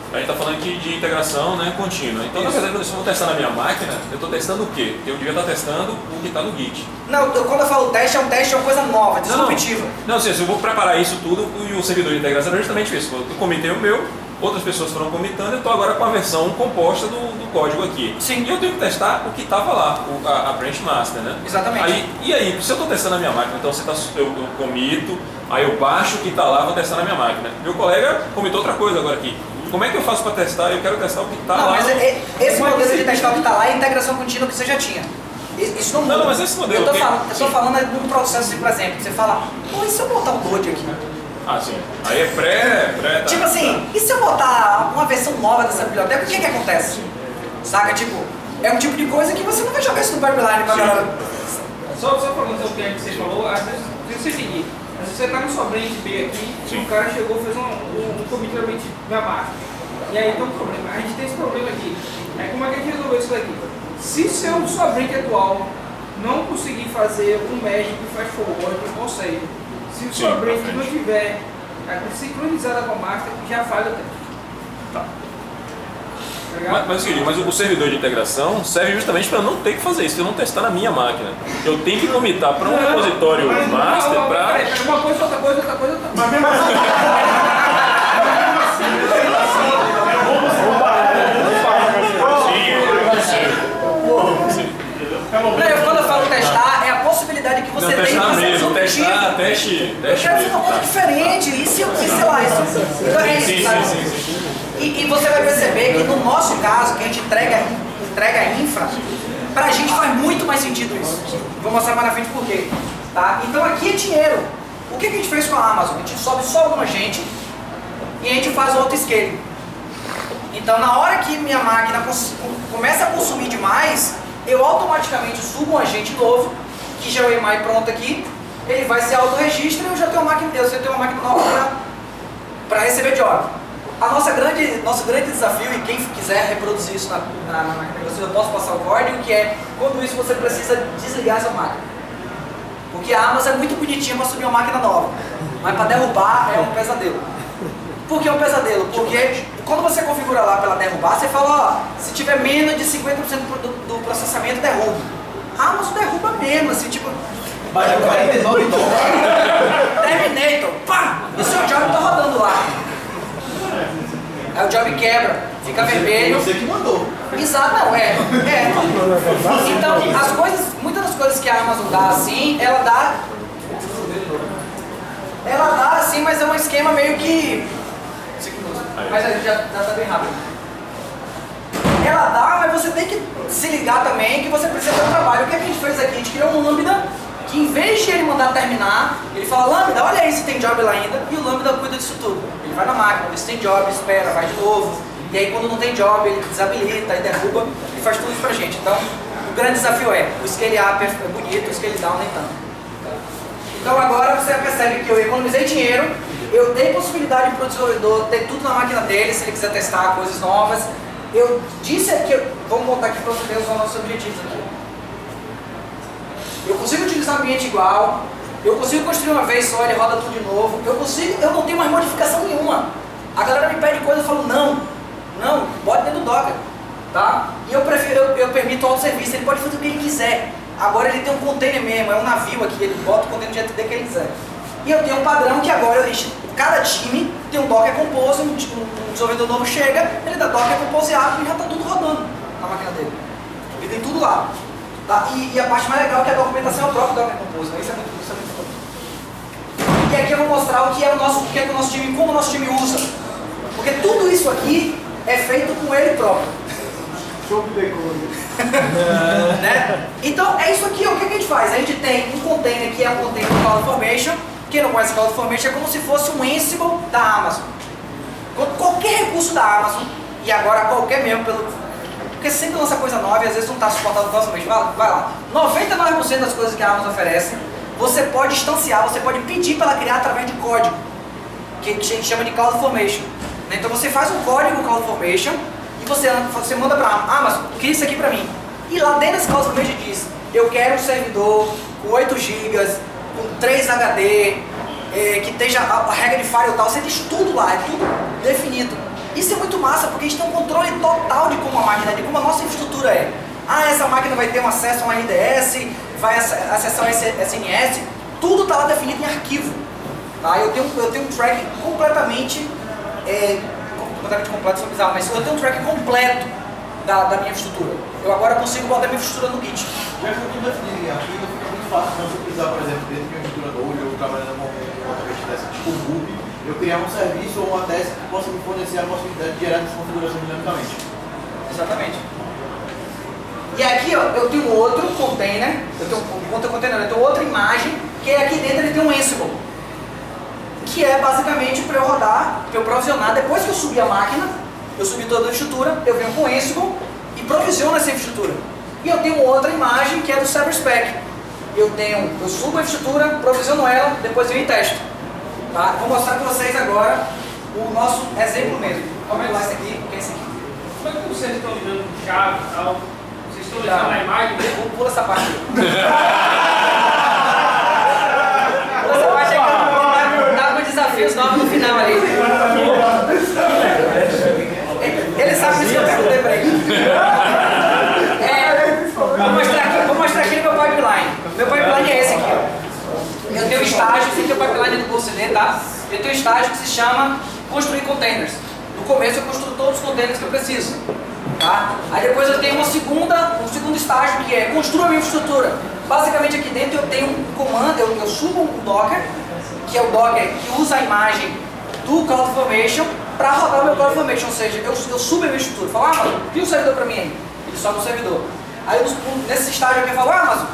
A gente está falando aqui de integração, né, contínua. Então, na verdade, se eu vou testar na minha máquina, eu estou testando o quê? Eu devia estar testando o que está no Git. Não, quando eu falo teste, é uma coisa nova, disruptiva. Não, assim, eu vou preparar isso tudo e o servidor de integração é justamente isso. Eu comitei o meu, outras pessoas foram comitando, eu estou agora com a versão composta do código aqui. Sim. E eu tenho que testar o que estava lá, a branch master, né? Exatamente. E aí, se eu estou testando na minha máquina, então eu comito, aí eu baixo o que está lá, vou testar na minha máquina. Meu colega comitou outra coisa agora aqui. Como é que eu faço para testar? Eu quero testar o que está lá. Não, mas esse modelo de testar o que está lá é a integração contínua que você já tinha. Isso não muda. Não, mas esse modelo... Eu estou falando de um processo assim, por exemplo, você fala, pô, e se eu botar um load aqui? Ah, sim. Aí é pré... Tipo assim, e se eu botar uma versão nova dessa biblioteca, o que acontece? Saca? Tipo, é um tipo de coisa que você não vai jogar isso no pipeline pra galera. Só falando sobre o que você falou, às vezes você seguir. Você está no sobrante B aqui, Sim. o cara chegou e fez um commit realmente na máquina. E aí tem um problema. A gente tem esse problema aqui. Como é que a gente resolveu isso daqui? Se seu sobrante atual não conseguir fazer um merge que faz forward, ou seja, se o sobrante não tiver sincronizado com a master, já falha o teste. Tá. Mas o servidor de integração serve justamente para não ter que fazer isso, eu não testar na minha máquina. Eu tenho que comitar para um repositório master para... Uma coisa, outra coisa, outra coisa, outra coisa. Mas mesmo assim, Quando eu falo testar, é a possibilidade que você Não, tem de testar fazer mesmo, um testar, teste Eu quero fazer uma coisa diferente, e sei lá, isso. Então é isso, sabe? Sim. E você vai perceber que no nosso caso, que a gente entrega a infra, pra gente faz muito mais sentido isso. Vou mostrar mais na frente por quê. Tá? Então aqui é dinheiro. O que a gente fez com a Amazon? A gente sobe só um agente e a gente faz o auto-scaling. Então na hora que minha máquina começa a consumir demais, eu automaticamente subo um agente novo, que já é o EMI pronto aqui, ele vai se auto-registra e eu já tenho uma máquina nova para receber job. Nosso grande desafio, e quem quiser reproduzir isso na máquina de vocês, eu posso passar o código, que é quando isso você precisa desligar essa máquina. Porque a Amazon é muito bonitinha para subir uma máquina nova, mas para derrubar é um pesadelo. Por que é um pesadelo? Porque quando você configura lá pela derrubar, você fala, ó, se tiver menos de 50% do processamento, derruba. A Amazon derruba mesmo, assim, tipo... Baixa $49. Terminator, pá! E o seu job tá rodando lá. Aí o job quebra, fica vermelho. Você que mandou. Exato, não, Então, as coisas, muitas das coisas que a Amazon dá assim, ela dá assim, mas é um esquema meio que... Mas já tá bem rápido. Ela dá, mas você tem que se ligar também que você precisa ter um trabalho. O que a gente fez aqui? A gente criou um Lambda que, em vez de ele mandar terminar, ele fala, Lambda, olha aí se tem job lá ainda, e o Lambda cuida disso tudo. Ele vai na máquina, vê se tem job, espera, vai de novo, e aí quando não tem job, ele desabilita e derruba, e faz tudo isso pra gente. Então, o grande desafio é, o scale up é bonito, o scale down nem tanto. Então agora você percebe que eu economizei dinheiro, eu dei possibilidade para o desenvolvedor ter tudo na máquina dele, se ele quiser testar coisas novas. Eu disse aqui, vamos montar aqui para você ver os nossos objetivos aqui. Eu consigo utilizar o ambiente igual, eu consigo construir uma vez só, ele roda tudo de novo, eu não tenho mais modificação nenhuma. A galera me pede coisa, eu falo não, bota dentro do Docker, tá? E eu permito o autosserviço, ele pode fazer o que ele quiser. Agora ele tem um container mesmo, é um navio aqui, ele bota o container do jeito que ele quiser. E eu tenho um padrão que agora cada time tem um Docker Compose, um desenvolvedor novo chega, ele dá Docker Compose app e já está tudo rodando na máquina dele. Ele tem tudo lá. Tá? E a parte mais legal é que a documentação é o próprio Docker Compose, né? Isso é muito bom. E aqui eu vou mostrar o que é o nosso time, como o nosso time usa. Porque tudo isso aqui é feito com ele próprio. Show de decoro. Né? Então é isso aqui, o que a gente faz? A gente tem um container que é um container do CloudFormation. Quem não conhece CloudFormation é como se fosse um Ansible da Amazon. Qualquer recurso da Amazon, e agora qualquer mesmo, porque sempre lança coisa nova e às vezes não está suportado no CloudFormation. Vai lá, 99% das coisas que a Amazon oferece, você pode instanciar, você pode pedir para ela criar através de código, que a gente chama de CloudFormation. Então você faz um código CloudFormation e você manda para a Amazon, cria isso aqui para mim. E lá dentro desse CloudFormation diz, eu quero um servidor com 8 GB, com 3 HD, que esteja a regra de firewall tal, você diz tudo lá, é tudo definido. Isso é muito massa, porque a gente tem um controle total de como a máquina, de como a nossa infraestrutura é. Essa máquina vai ter um acesso a um RDS, vai acessar um SNS, tudo está lá definido em arquivo. Tá? Eu tenho um track completamente completo, bizarro, mas eu tenho um track completo da minha infraestrutura. Eu agora consigo botar minha infraestrutura no Git. Já que eu estou definindo em arquivo, fica muito fácil quando eu precisar, por exemplo, dentro de uma infraestrutura hoje, eu trabalhando com uma rede dessa, tipo o Ruby, eu criar um serviço ou uma teste que possa me fornecer a possibilidade de gerar essa configuração dinamicamente. Exatamente. E aqui ó, eu tenho outro container, eu tenho outra imagem, que aqui dentro ele tem um Ansible, que é basicamente para eu rodar, para eu provisionar, depois que eu subir a máquina, eu subi toda a infraestrutura, eu venho com o Ansible e provisiono essa infraestrutura. E eu tenho outra imagem que é do CyberSpec. Eu subo a infraestrutura, provisiono ela, depois eu testo. Tá? Vou mostrar para vocês agora o nosso exemplo mesmo. Vamos lá esse aqui, que é esse aqui. Como é que vocês estão lidando com chave e tal? Vocês estão lidando na imagem? Pula essa parte aqui. Pula essa parte aqui, dá com desafios novos no final ali. Ele sabe disso que eu perguntei pra ele. Vou mostrar aqui no meu pipeline. Meu pipeline é esse aqui, ó. Eu tenho um estágio, esse aqui é o pipeline do curso CD, tá? Eu tenho um estágio que se chama construir containers. No começo eu construo todos os containers que eu preciso, tá? Aí depois eu tenho um segundo estágio que é construir a minha infraestrutura. Basicamente aqui dentro eu tenho um comando, eu subo um Docker, que é o Docker que usa a imagem do CloudFormation para rodar o meu CloudFormation, ou seja, eu subo a minha estrutura, falo, Amazon, cria um servidor para mim aí, ele sobe um servidor. Aí nesse estágio aqui eu falo, Amazon,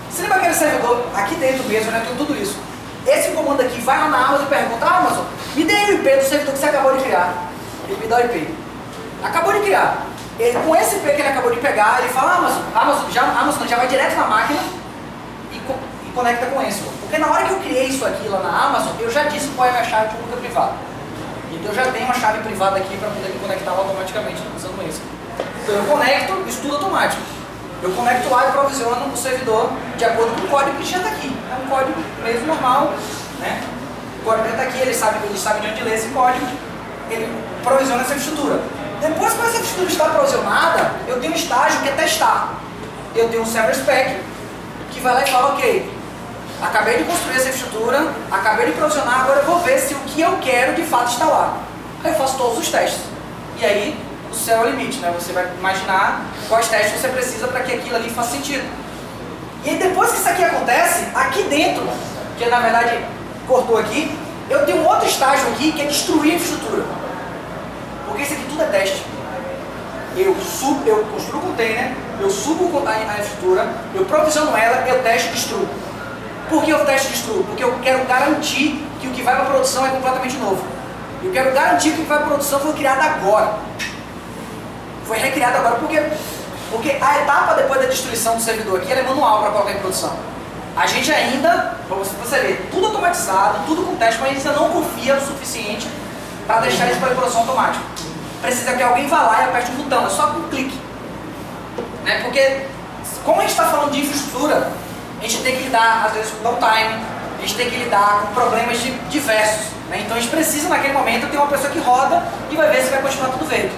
você lembra aquele servidor aqui dentro mesmo, né, tem tudo isso. Esse comando aqui vai lá na Amazon e pergunta, Amazon, me dê o IP do servidor que você acabou de criar. Ele me dá o IP. Acabou de criar. Com esse IP que ele acabou de pegar, ele fala, Amazon já vai direto na máquina e conecta com isso. Porque na hora que eu criei isso aqui lá na Amazon, eu já disse qual é a minha chave pública privada. Então eu já tenho uma chave privada aqui para poder me conectar automaticamente usando isso. Então eu conecto, isso tudo automático. Eu conecto lá e provisiono o servidor de acordo com o código que já está aqui. É um código mesmo normal, né? O código está aqui, ele sabe de onde ler esse código ele provisiona essa infraestrutura. Depois que essa infraestrutura está provisionada, eu tenho um estágio que é testar. Eu tenho um server spec que vai lá e fala, ok, acabei de construir essa infraestrutura, acabei de provisionar, agora eu vou ver se o que eu quero de fato está lá. Aí eu faço todos os testes. E aí, o céu é o limite, né? Você vai imaginar quais testes você precisa para que aquilo ali faça sentido. E aí, depois que isso aqui acontece, aqui dentro, que na verdade cortou aqui, eu tenho um outro estágio aqui que é destruir a infraestrutura. Porque isso aqui tudo é teste. Eu construo o container, eu subo a infraestrutura, eu provisiono ela, eu testo e destruo. Por que eu testo e destruo? Porque eu quero garantir que o que vai para a produção é completamente novo. Eu quero garantir que o que vai para a produção foi criado agora. Foi recriado agora. Porque a etapa depois da destruição do servidor aqui ela é manual para colocar em produção. A gente ainda, para você ver, tudo automatizado, tudo com teste, mas a gente ainda não confia o suficiente para deixar isso para a produção automática. Precisa que alguém vá lá e aperte um botão, é só com um clique. Né? Porque, como a gente está falando de infraestrutura, a gente tem que lidar, às vezes, com downtime, a gente tem que lidar com problemas diversos. Né? Então a gente precisa, naquele momento, ter uma pessoa que roda e vai ver se vai continuar tudo verde.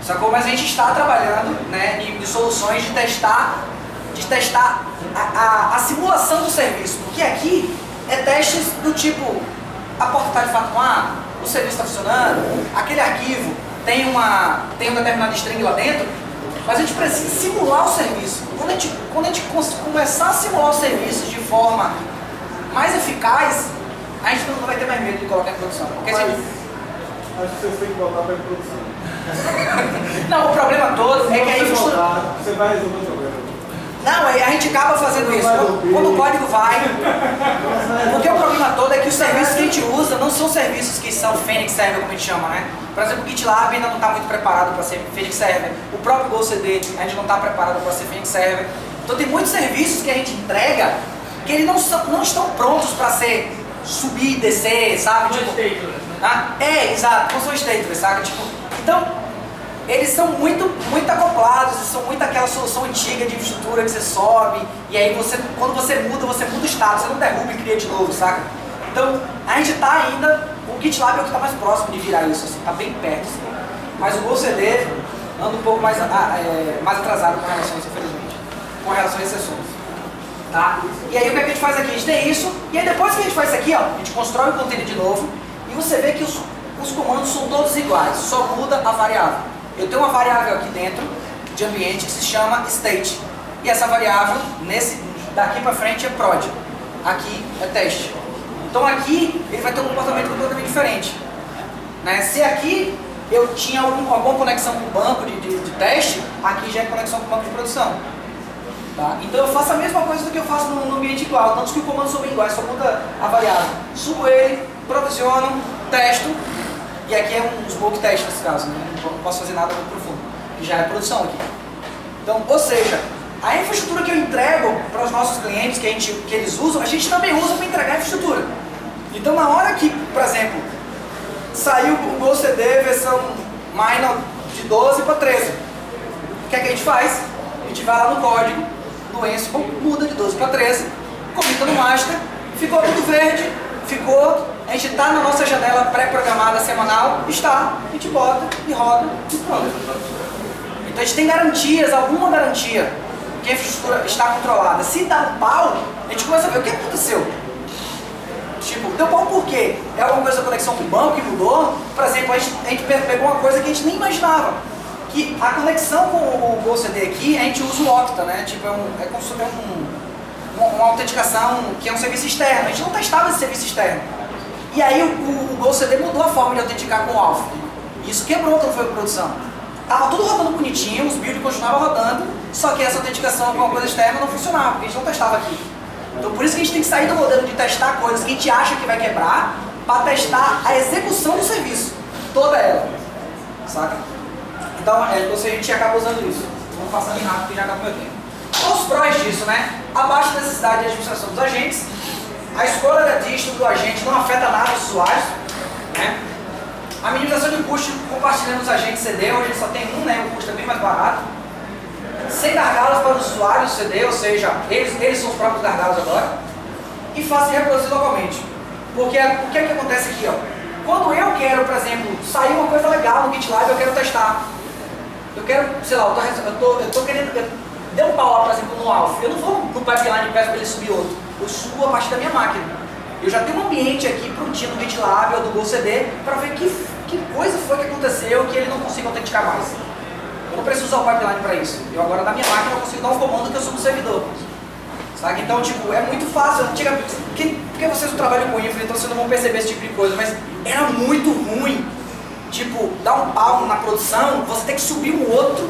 Sacou? Mas a gente está trabalhando, né, em soluções de testar a simulação do serviço. Porque aqui é testes do tipo, a porta está de fato no ar, o serviço está funcionando, aquele arquivo tem um determinado string lá dentro, mas a gente precisa simular o serviço. Quando a gente começar a simular o serviço de forma mais eficaz, a gente não vai ter mais medo de colocar em produção. Porque Acho que vocês têm que voltar para a produção. Não, o problema todo é que a infraestrutura... Você vai resolver o problema. Não, a gente acaba fazendo isso. Quando o código vai... Porque o problema todo é que os serviços que a gente usa não são serviços que são Phoenix Server, como a gente chama, né? Por exemplo, o GitLab ainda não está muito preparado para ser Phoenix Server. O próprio GoCD a gente não está preparado para ser Phoenix Server. Então tem muitos serviços que a gente entrega que eles não estão prontos para ser subir e descer, sabe? Tipo, exato, não são stateless, sabe? Tipo, então, eles são muito acoplados, são muito aquela solução antiga de infraestrutura que você sobe, e aí quando você muda o estado, você não derruba e cria de novo, saca? Então, a gente está ainda, o GitLab é o que está mais próximo de virar isso, assim, está bem perto, assim. Mas o GoCD anda um pouco mais atrasado com relação a isso, infelizmente, com relação a exceções. Tá? E aí o que a gente faz aqui? A gente tem isso, e aí depois que a gente faz isso aqui, ó, a gente constrói o container de novo, e você vê que os comandos são todos iguais, só muda a variável. Eu tenho uma variável aqui dentro de ambiente que se chama state. E essa variável, daqui para frente, é prod. Aqui é teste. Então aqui ele vai ter um comportamento completamente diferente. Né? Se aqui eu tinha alguma conexão com o banco de teste, aqui já é conexão com o banco de produção. Tá? Então eu faço a mesma coisa do que eu faço no ambiente igual, tanto que os comandos são bem iguais, só muda a variável. Subo ele, provisiono, testo. E aqui é um smoke test nesse caso, né? Não posso fazer nada muito profundo, que já é produção aqui. Então, ou seja, a infraestrutura que eu entrego para os nossos clientes, que eles usam, a gente também usa para entregar a infraestrutura. Então, na hora que, por exemplo, saiu o GoCD versão minor de 12 para 13, o que é que a gente faz? A gente vai lá no código, no Ansible, muda de 12 para 13, comita no master, ficou tudo verde, a gente está na nossa janela pré-programada semanal, a gente bota e roda e pronto. Então a gente tem garantias, alguma garantia que a infraestrutura está controlada. Se dá um pau, a gente começa a ver o que aconteceu. Tipo, deu pau por quê? É alguma coisa da conexão com o banco que mudou? Por exemplo, a gente pegou uma coisa que a gente nem imaginava. Que a conexão com o GoCD aqui, a gente usa o Okta, né? Tipo, uma autenticação que é um serviço externo. A gente não testava esse serviço externo. E aí o GoCD mudou a forma de autenticar com o Alpha. Isso quebrou quando foi para produção. Tava tudo rodando bonitinho, os builds continuavam rodando, só que essa autenticação com uma coisa externa não funcionava, porque a gente não testava aqui. Então por isso que a gente tem que sair do modelo de testar coisas que a gente acha que vai quebrar, para testar a execução do serviço, toda ela. Saca? Então a gente acaba usando isso. Vamos passar bem rápido, porque já acabou meu tempo. Os prós disso, né? Abaixo da necessidade de administração dos agentes, a escolha da distro do agente não afeta nada os usuários, né? A minimização de custo compartilhando os agentes CD, hoje só tem um, né? O custo é bem mais barato. Sem gargalos para os usuários CD, ou seja, eles são os próprios gargalos agora. E fácil de reproduzir localmente. Porque o que é que acontece aqui, ó? Quando eu quero, por exemplo, sair uma coisa legal no GitLab, eu quero testar. Eu quero, sei lá, eu tô querendo, deu um pau lá, por exemplo, no Alpha. Eu não vou no pipeline e peço para ele subir outro. Eu subo a partir da minha máquina. Eu já tenho um ambiente aqui prontinho no GitLab ou do GoCD para ver que coisa foi que aconteceu que ele não consiga autenticar mais. Eu não preciso usar o pipeline para isso. Eu agora na minha máquina eu consigo dar um comando que eu subo no servidor. Sabe? Então, tipo, é muito fácil. Porque vocês não trabalham com infra, então vocês não vão perceber esse tipo de coisa, mas era muito ruim. Tipo, dar um pau na produção, você tem que subir um outro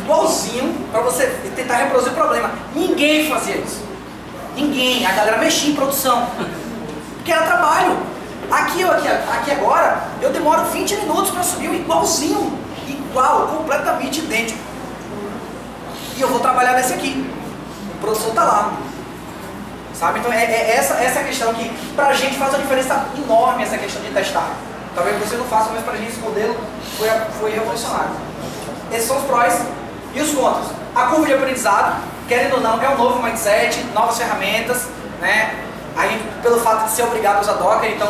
igualzinho para você tentar reproduzir o problema. Ninguém fazia isso. Ninguém. A galera mexia em produção. Porque era trabalho. Aqui agora, eu demoro 20 minutos para subir um igualzinho. Igual, completamente idêntico. E eu vou trabalhar nesse aqui. A produção está lá. Sabe? Então essa questão que pra gente faz uma diferença enorme, essa questão de testar. Talvez você não faça, mas pra gente esse modelo foi revolucionário. Esses são os prós e os contras. A curva de aprendizado, querendo ou não, é um novo mindset, novas ferramentas, né? Aí, pelo fato de ser obrigado a usar Docker, então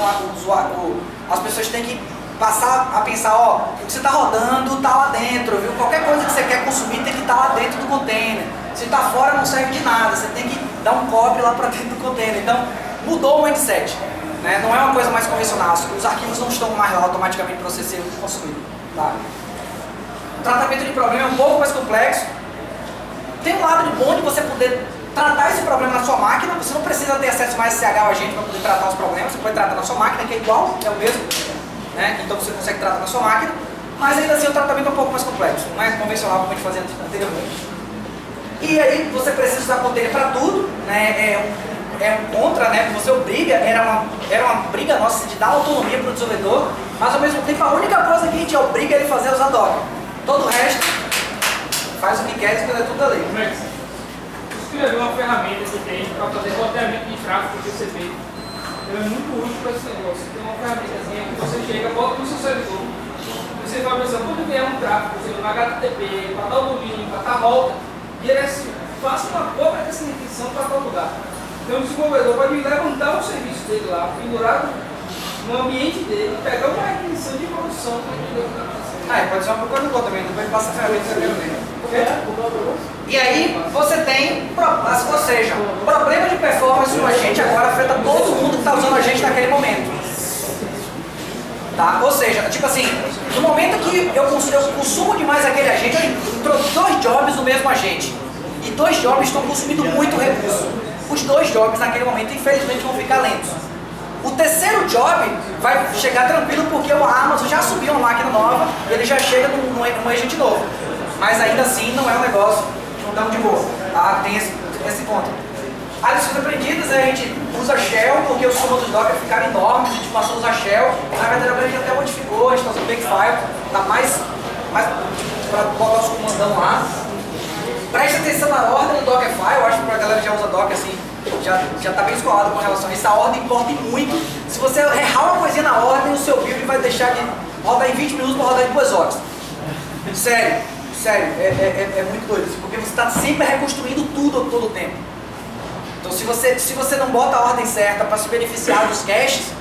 as pessoas têm que passar a pensar, ó, o que você está rodando está lá dentro, viu? Qualquer coisa que você quer consumir tem que estar lá dentro do container. Se está fora não serve de nada, você tem que dar um copy lá para dentro do container. Então, mudou o mindset, né? Não é uma coisa mais convencional, os arquivos não estão mais lá automaticamente para você ser consumido. Tá? O tratamento de problema é um pouco mais complexo. Tem um lado de bom de você poder tratar esse problema na sua máquina, você não precisa ter acesso mais SSH ao agente para poder tratar os problemas, você pode tratar na sua máquina, que é igual, é o mesmo, né? Então você consegue tratar na sua máquina, mas ainda assim o tratamento é um pouco mais complexo, não é convencional como a gente fazia anteriormente. E aí você precisa usar container para tudo, né? É um contra, né? Você obriga, era uma briga nossa de dar autonomia para o desenvolvedor, mas ao mesmo tempo a única coisa que a gente obriga ele a fazer é usar Docker. Todo o resto faz o que quer e escolhe tudo da lei. Escrever uma ferramenta que tem para fazer roteamento de tráfego que você vê. É muito útil para esse negócio. Tem uma ferramentazinha que você chega, bota no seu servidor. Você vai pensar, quando vier um tráfego, você vai HTTP, para dar o domínio, para dar volta, faça uma cópia dessa requisição para tal lugar. Então o desenvolvedor pode levantar o serviço dele lá, pendurar no ambiente dele, pegar uma requisição de produção para ele pode ser uma procura também, depois passa a ferramenta dele. E aí você tem, ou seja, problema de performance com a gente agora afeta todo mundo que está usando a gente naquele momento. Tá? Ou seja, tipo assim, no momento que eu consumo demais aquele agente, eu introduzo 2 jobs no mesmo agente. E 2 jobs estão consumindo muito recurso. Os 2 jobs naquele momento, infelizmente, vão ficar lentos. O terceiro job vai chegar tranquilo porque o Amazon já subiu uma máquina nova e ele já chega num agente novo. Mas ainda assim não é um negócio tão de boa, tá? Tem esse ponto. As lições aprendidas, a gente usa Shell porque os comandos Docker ficaram enormes, a gente passou a usar Shell. Na verdade a gente até modificou, a gente está usando Makefile, tá mais para botar os comandão lá. Preste atenção na ordem do Dockerfile, eu acho que a galera já usa Docker assim, já está bem escolado com relação a isso. A ordem importa muito. Se você errar uma coisinha na ordem, o seu build vai deixar de rodar em 20 minutos para rodar em 2 horas. Sério, é muito doido isso, porque você está sempre reconstruindo tudo todo o tempo. Então se você não bota a ordem certa para se beneficiar dos caches,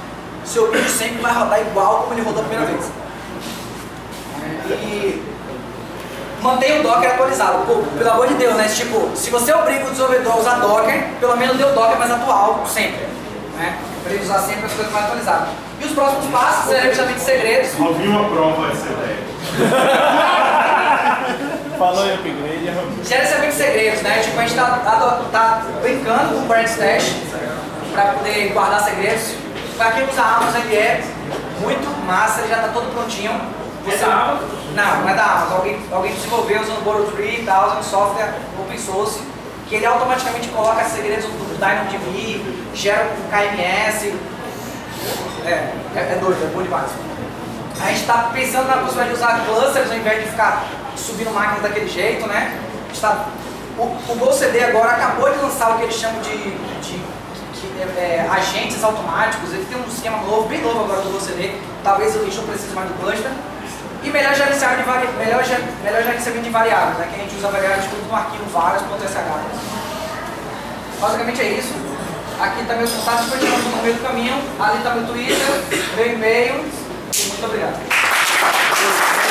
seu build sempre vai rodar igual como ele rodou a primeira vez. E mantenha o Docker atualizado. Pô, pelo amor de Deus, né? Tipo, se você obriga o desenvolvedor a usar Docker, pelo menos dê o Docker mais atual, sempre. Né? Para ele usar sempre as coisas mais atualizadas. E os próximos passos é justamente segredos. Alguém aprova essa ideia. Falou em upgrade, Gerenciamento de segredos, né? Tipo, a gente tá brincando com o Branch Stash para poder guardar segredos. Para quem usa Amazon, ele é muito massa, ele já está todo prontinho. É da Amazon? Não é da Amazon. Alguém desenvolveu usando Borrow3 e tal, usando software open source, que ele automaticamente coloca segredos do DynamoDB, gera um KMS. É doido, é bom demais. A gente está pensando na possibilidade de usar clusters ao invés de ficar subindo máquinas daquele jeito, né? O GoCD agora acabou de lançar o que eles chamam de agentes automáticos. Ele tem um esquema novo, bem novo agora do GoCD. Talvez a gente não precise mais do cluster. E melhor gerenciamento de variáveis, né? Que a gente usa variáveis tudo no arquivo vários.sh. Basicamente é isso. Aqui está meu contato, depois no meio do caminho. Ali está meu Twitter, meu e-mail. Muito obrigado.